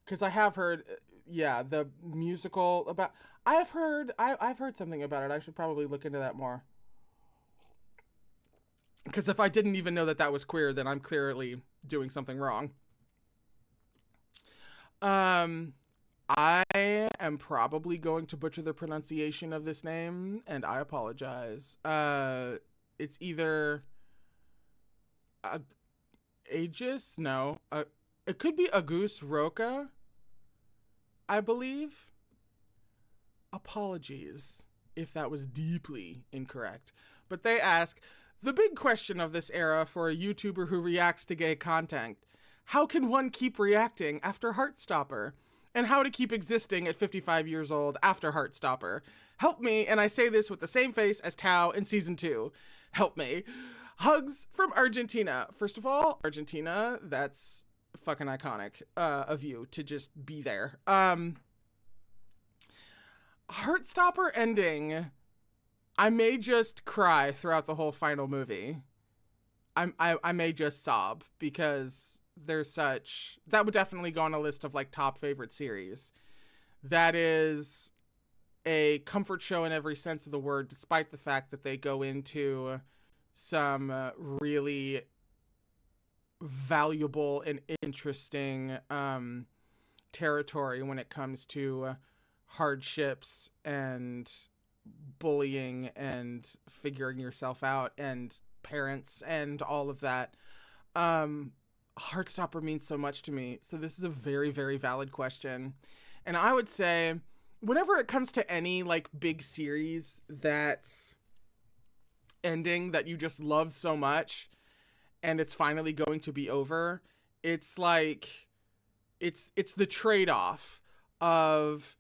Because I have heard, yeah, the musical about... I've heard something about it. I should probably look into that more. Because if I didn't even know that that was queer, then I'm clearly doing something wrong. I am probably going to butcher the pronunciation of this name, and I apologize. It's either Aegis? No. It could be Agus Roca, I believe. Apologies if that was deeply incorrect. But they ask, the big question of this era for a YouTuber who reacts to gay content: how can one keep reacting after Heartstoppper? And how to keep existing at 55 years old after Heartstoppper? Help me, and I say this with the same face as Tao in season 2. Help me. Hugs from Argentina. First of all, Argentina, that's fucking iconic of you to just be there. Heartstoppper ending, I may just cry throughout the whole final movie. I may just sob because there's such, that would definitely go on a list of like top favorite series. That is a comfort show in every sense of the word, despite the fact that they go into some really valuable and interesting territory when it comes to hardships and bullying and figuring yourself out and parents and all of that. Heartstoppper means so much to me, so this is a very, very valid question. And I would say whenever it comes to any like big series that's ending that you just love so much and it's finally going to be over, it's like it's the trade-off of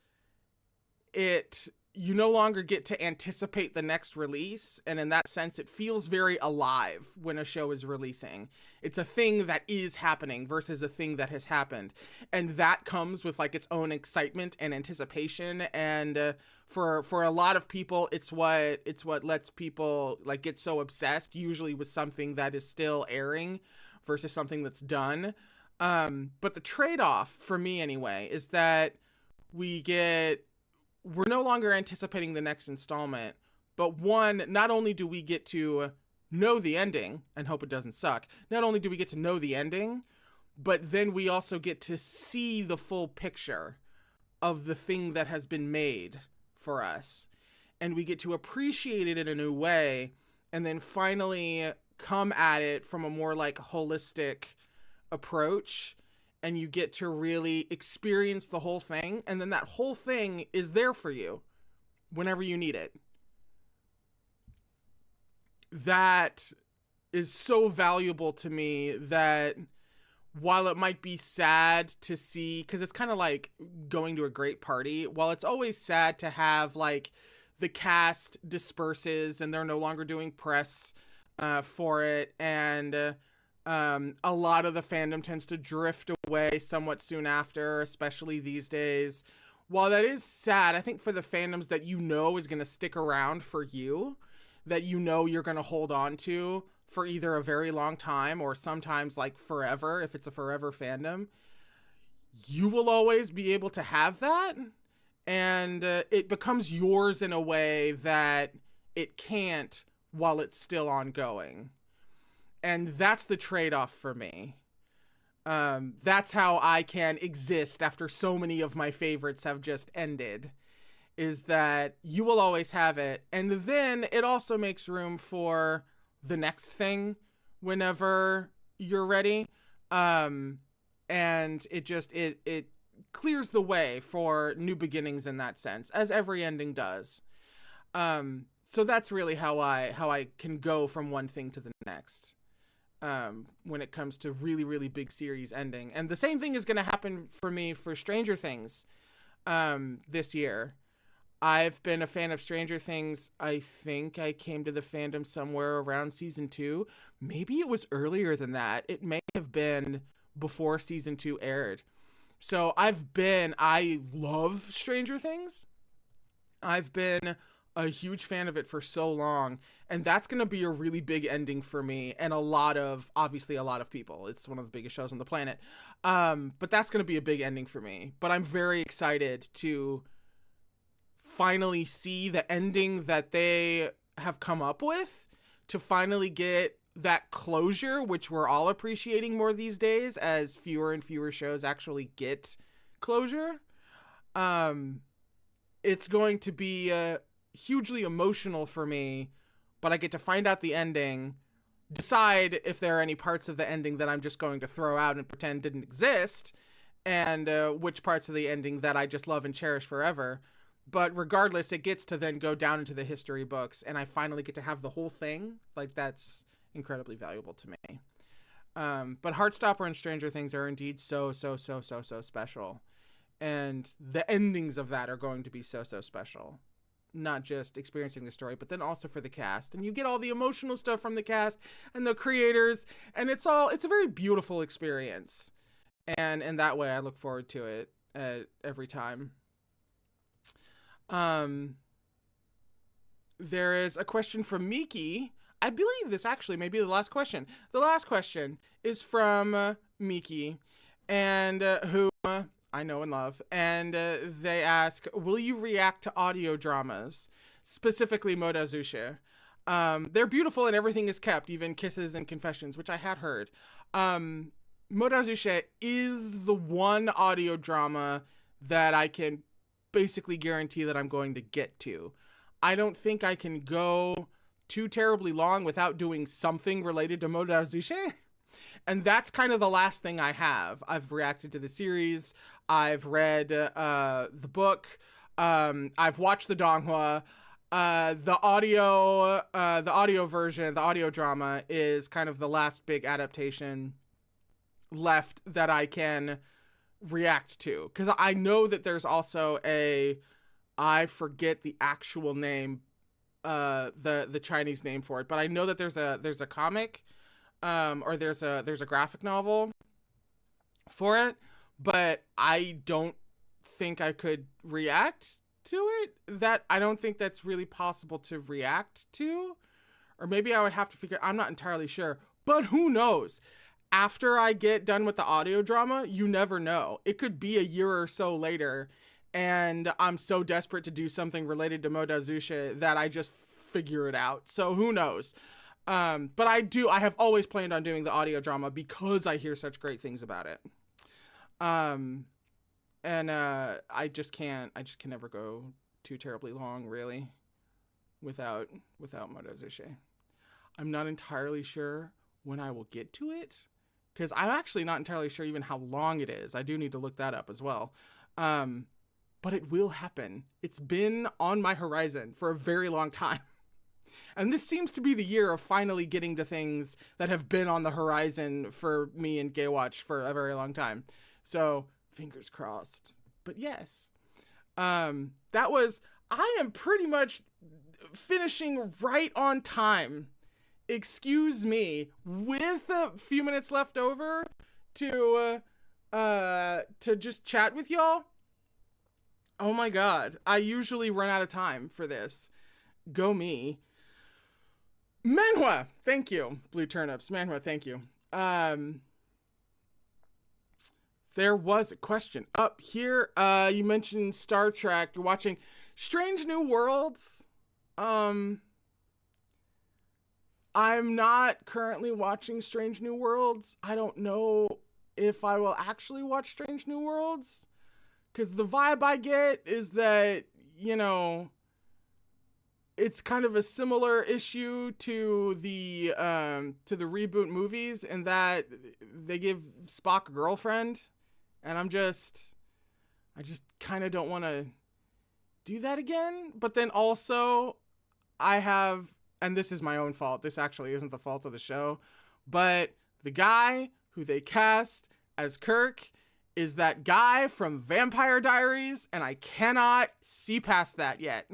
it. You no longer get to anticipate the next release, and in that sense it feels very alive when a show is releasing. It's a thing that is happening versus a thing that has happened, and that comes with like its own excitement and anticipation. And for a lot of people, it's what lets people like get so obsessed, usually with something that is still airing versus something that's done. But the trade-off for me anyway is that we're no longer anticipating the next installment, but one, not only do we get to know the ending and hope it doesn't suck, not only do we get to know the ending, but then we also get to see the full picture of the thing that has been made for us. And we get to appreciate it in a new way, and then finally come at it from a more like holistic approach. And you get to really experience the whole thing. And then that whole thing is there for you whenever you need it. That is so valuable to me that while it might be sad to see, because it's kind of like going to a great party, while it's always sad to have like the cast disperses and they're no longer doing press for it, and a lot of the fandom tends to drift away somewhat soon after, especially these days. While that is sad, I think for the fandoms that you know is going to stick around for you, that you know you're going to hold on to for either a very long time or sometimes like forever, if it's a forever fandom, you will always be able to have that. And it becomes yours in a way that it can't while it's still ongoing. And that's the trade-off for me. That's how I can exist after so many of my favorites have just ended, is that you will always have it. And then it also makes room for the next thing whenever you're ready. And it clears the way for new beginnings in that sense, as every ending does. So that's really how I can go from one thing to the next. When it comes to really, really big series ending. And the same thing is going to happen for me for Stranger Things this year. I've been a fan of Stranger Things. I think I came to the fandom somewhere around season 2. Maybe it was earlier than that. It may have been before season 2 aired. So I love Stranger Things. I've been a huge fan of it for so long, and that's going to be a really big ending for me and obviously a lot of people. It's one of the biggest shows on the planet. But that's going to be a big ending for me. But I'm very excited to finally see the ending that they have come up with, to finally get that closure, which we're all appreciating more these days as fewer and fewer shows actually get closure. It's going to be hugely emotional for me, but I get to find out the ending, decide if there are any parts of the ending that I'm just going to throw out and pretend didn't exist, and which parts of the ending that I just love and cherish forever. But regardless, it gets to then go down into the history books, and I finally get to have the whole thing. Like, that's incredibly valuable to me. But Heartstopper and Stranger Things are indeed so special. And the endings of that are going to be so special. Not just experiencing the story, but then also for the cast. And you get all the emotional stuff from the cast and the creators, and it's a very beautiful experience. And in that way, I look forward to it every time. There is a question from Miki. I believe this actually may be the last question. The last question is from Miki, and who I know and love. And they ask, will you react to audio dramas, specifically Modazusha? They're beautiful and everything is kept, even kisses and confessions, which I had heard. Modazusha is the one audio drama that I can basically guarantee that I'm going to get to. I don't think I can go too terribly long without doing something related to Modazusha. And that's kind of the last thing I have. I've reacted to the series. I've read the book. I've watched the donghua. The audio version, the audio drama is kind of the last big adaptation left that I can react to. Because I know that there's also I forget the actual name, the Chinese name for it, but I know that there's a comic, or there's a graphic novel for it, but I don't think I could react to it. That I don't think that's really possible to react to, or maybe I would have to figure. I'm not entirely sure, but who knows? After I get done with the audio drama, you never know. It could be a year or so later, and I'm so desperate to do something related to Modazusha that I just figure it out. So who knows? But I have always planned on doing the audio drama because I hear such great things about it. And I can never go too terribly long, really, without Modazusha. I'm not entirely sure when I will get to it, because I'm actually not entirely sure even how long it is. I do need to look that up as well. But it will happen. It's been on my horizon for a very long time. And this seems to be the year of finally getting to things that have been on the horizon for me and Gaywatch for a very long time. So, fingers crossed. But yes, I am pretty much finishing right on time. Excuse me, with a few minutes left over to just chat with y'all. Oh my god, I usually run out of time for this. Go me. Manhwa, thank you. Blue turnips. Manhwa, thank you. There was a question up here. You mentioned Star Trek. You're watching Strange New Worlds. I'm not currently watching Strange New Worlds. I don't know if I will actually watch Strange New Worlds, because the vibe I get is that, it's kind of a similar issue to the reboot movies, in that they give Spock a girlfriend, and I just kind of don't want to do that again. But then also and this is my own fault. This actually isn't the fault of the show, but the guy who they cast as Kirk is that guy from Vampire Diaries, and I cannot see past that yet.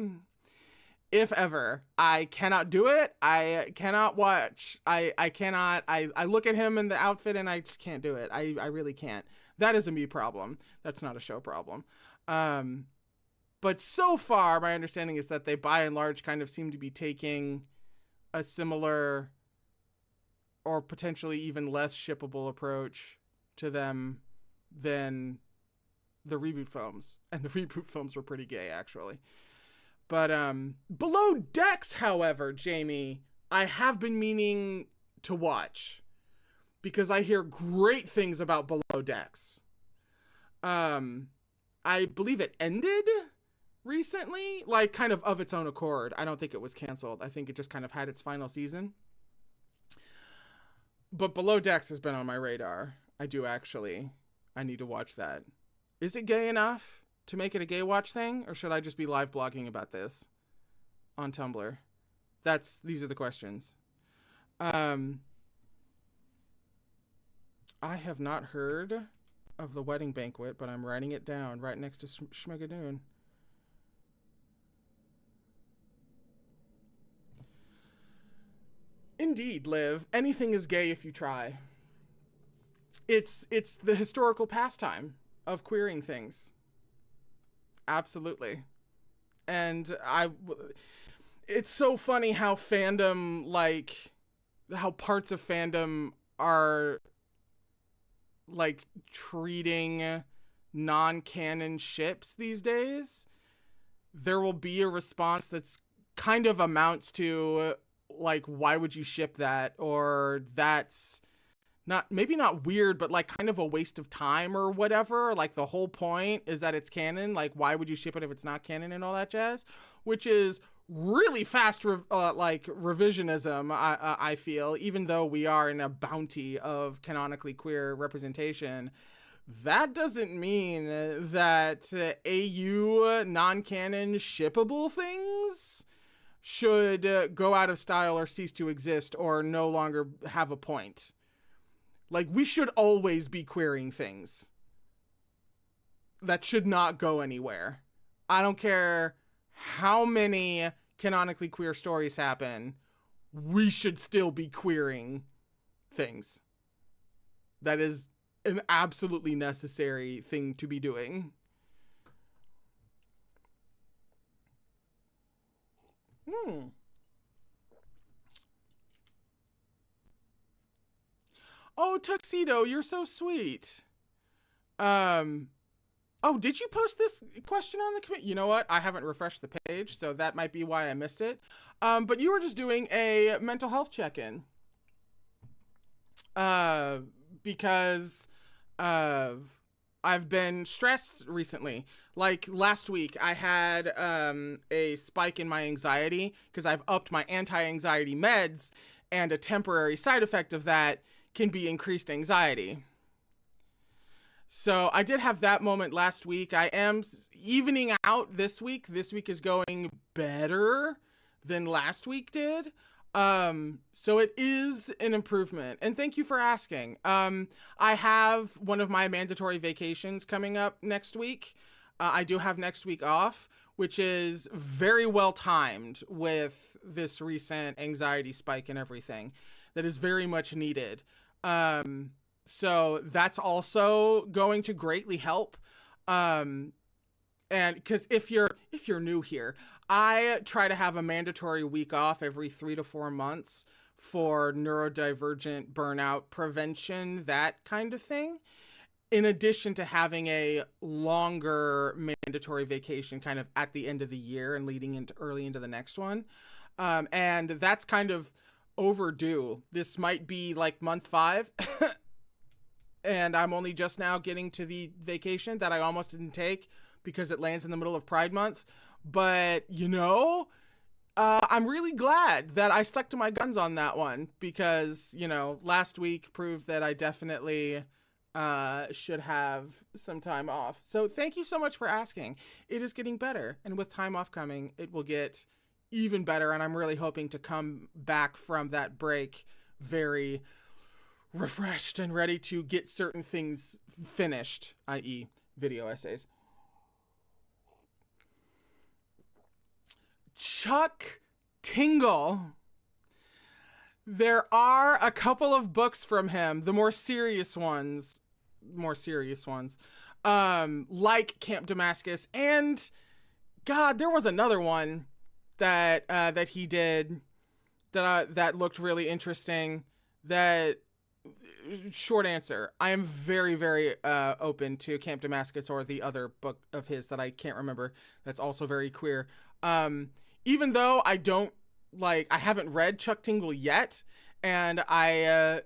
If ever. I cannot do it. I cannot watch. I cannot. I look at him in the outfit and I just can't do it. I really can't. That is a me problem. That's not a show problem. But so far, my understanding is that they, by and large, kind of seem to be taking a similar or potentially even less shippable approach to them than the reboot films. And the reboot films were pretty gay, actually. But Below Decks, however, Jamie, I have been meaning to watch, because I hear great things about Below Decks. I believe it ended recently, like kind of its own accord. I don't think it was canceled. I think it just kind of had its final season. But Below Decks has been on my radar. I do actually. I need to watch that. Is it gay enough to make it a Gaywatch thing, or should I just be live blogging about this on Tumblr? These are the questions. I have not heard of The Wedding Banquet, but I'm writing it down right next to Schmiggadun. Indeed, Liv. Anything is gay if you try. It's the historical pastime of queering things. Absolutely. And it's so funny how fandom, like, how parts of fandom are, like, treating non-canon ships these days. There will be a response that's kind of amounts to, like, why would you ship that? Or that's maybe not weird, but like kind of a waste of time or whatever. Like the whole point is that it's canon. Like, why would you ship it if it's not canon and all that jazz? Which is really fast, revisionism, I feel, even though we are in a bounty of canonically queer representation. That doesn't mean that AU non-canon shippable things should go out of style or cease to exist or no longer have a point. Like, we should always be queering things. That should not go anywhere. I don't care how many canonically queer stories happen. We should still be queering things. That is an absolutely necessary thing to be doing. Oh, Tuxedo, you're so sweet. Oh, did you post this question on the committee? You know what? I haven't refreshed the page, so that might be why I missed it. But you were just doing a mental health check-in. Because I've been stressed recently. Like last week, I had a spike in my anxiety because I've upped my anti-anxiety meds, and a temporary side effect of that can be increased anxiety. So I did have that moment last week. I am evening out this week. This week is going better than last week did. So it is an improvement, and thank you for asking. I have one of my mandatory vacations coming up next week. I do have next week off, which is very well timed with this recent anxiety spike and everything. That is very much needed. So that's also going to greatly help. And because if you're new here, I try to have a mandatory week off every 3 to 4 months for neurodivergent burnout prevention, that kind of thing, in addition to having a longer mandatory vacation kind of at the end of the year and leading into early into the next one. And that's kind of overdue. This might be like month 5. And I'm only just now getting to the vacation that I almost didn't take because it lands in the middle of Pride Month. But, I'm really glad that I stuck to my guns on that one because, last week proved that I definitely should have some time off. So thank you so much for asking. It is getting better. And with time off coming, it will get even better. And I'm really hoping to come back from that break very refreshed and ready to get certain things finished, i.e. video essays. Chuck Tingle. There are a couple of books from him, the more serious ones, like Camp Damascus, and God, there was another one that he did that looked really interesting. Short answer, I am very, very open to Camp Damascus or the other book of his that I can't remember that's also very queer. Even though I haven't read Chuck Tingle yet, and I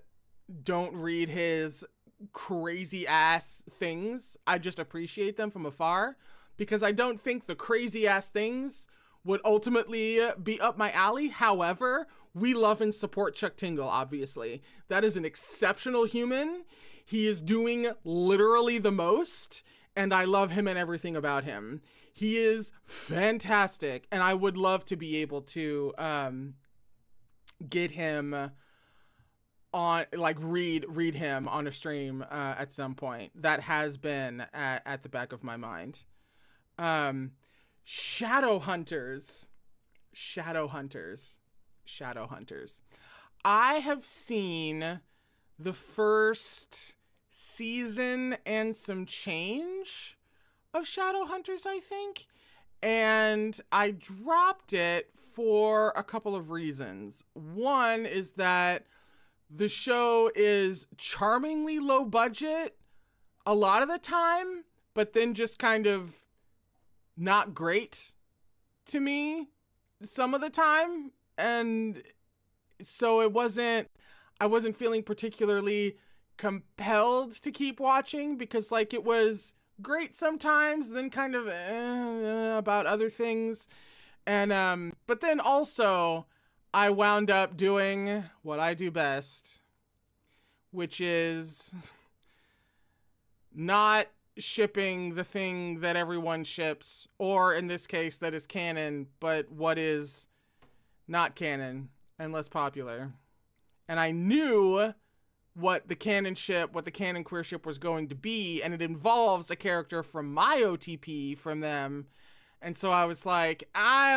don't read his crazy ass things. I just appreciate them from afar because I don't think the crazy ass things would ultimately be up my alley. However, we love and support Chuck Tingle, obviously. That is an exceptional human. He is doing literally the most, and I love him and everything about him. He is fantastic, and I would love to be able to get him on, like, read him on a stream at some point. That has been at the back of my mind. Shadow Hunters. I have seen the first season and some change of Shadow Hunters, I think. And I dropped it for a couple of reasons. One is that the show is charmingly low budget a lot of the time, but then just kind of not great to me some of the time. And so I wasn't feeling particularly compelled to keep watching, because like it was great sometimes, then kind of about other things. And but then also I wound up doing what I do best, which is not shipping the thing that everyone ships, or in this case that is canon, but what is not canon and less popular. And I knew what the canon queer ship was going to be, and it involves a character from my OTP from them. And so I was like, I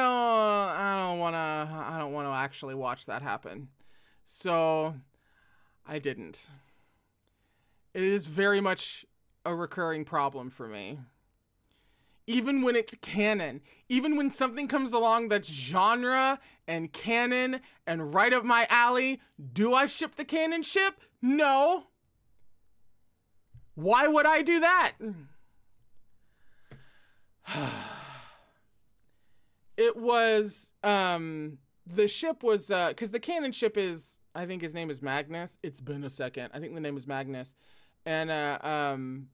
don't want to actually watch that happen. So I didn't. It is very much a recurring problem for me. Even when it's canon, even when something comes along that's genre and canon and right up my alley, do I ship the canon ship? No. Why would I do that? It was, the ship was, because the canon ship is, I think his name is Magnus. It's been a second. I think the name is Magnus. And,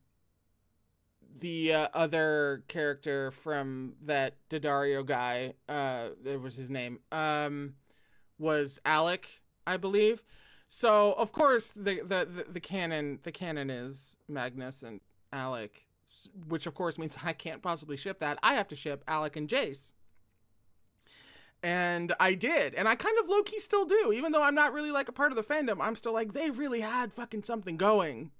the other character from that Daddario guy, there was his name, was Alec, I believe. So of course the canon is Magnus and Alec, which of course means I can't possibly ship that. I have to ship Alec and Jace. And I did, and I kind of low-key still do, even though I'm not really like a part of the fandom. I'm still like, they really had fucking something going.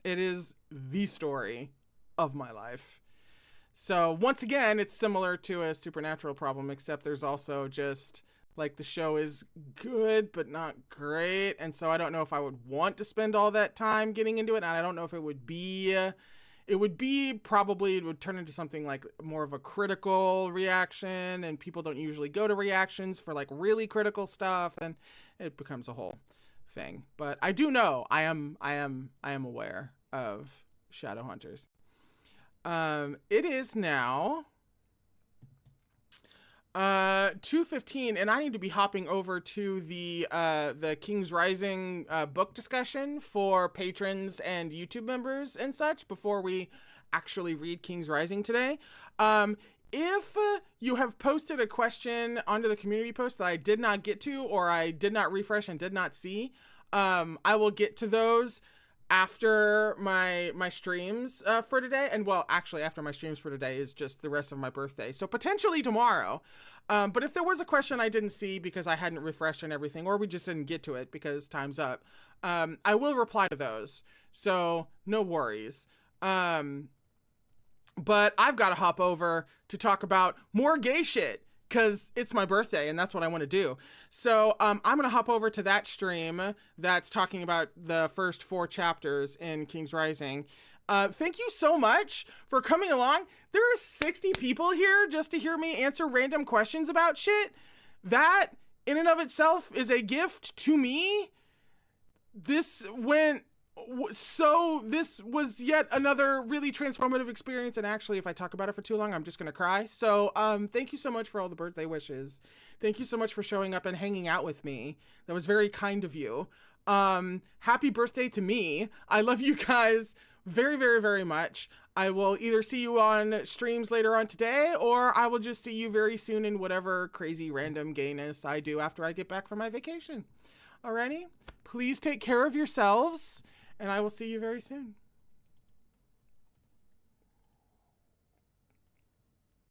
It is the story of my life. So once again, it's similar to a Supernatural problem, except there's also just like the show is good, but not great. And so I don't know if I would want to spend all that time getting into it. And I don't know if it would turn into something like more of a critical reaction, and people don't usually go to reactions for like really critical stuff, and it becomes a whole thing. But I do know I am aware of Shadow Hunters. It is now 2:15, and I need to be hopping over to the King's Rising book discussion for patrons and YouTube members and such before we actually read King's Rising today. If you have posted a question onto the community post that I did not get to, or I did not refresh and did not see, I will get to those after my streams for today. And well, actually after my streams for today is just the rest of my birthday, so potentially tomorrow. But if there was a question I didn't see because I hadn't refreshed and everything, or we just didn't get to it because time's up, I will reply to those, so no worries. But I've got to hop over to talk about more gay shit, because it's my birthday and that's what I want to do. So I'm going to hop over to that stream that's talking about the first 4 chapters in King's Rising. Thank you so much for coming along. There are 60 people here just to hear me answer random questions about shit. That in and of itself is a gift to me. This was yet another really transformative experience, and actually if I talk about it for too long I'm just gonna cry. So thank you so much for all the birthday wishes. Thank you so much for showing up and hanging out with me. That was very kind of you. Happy birthday to me. I love you guys very, very, very much. I will either see you on streams later on today, or I will just see you very soon in whatever crazy random gayness I do after I get back from my vacation. Alrighty? Please take care of yourselves, and I will see you very soon.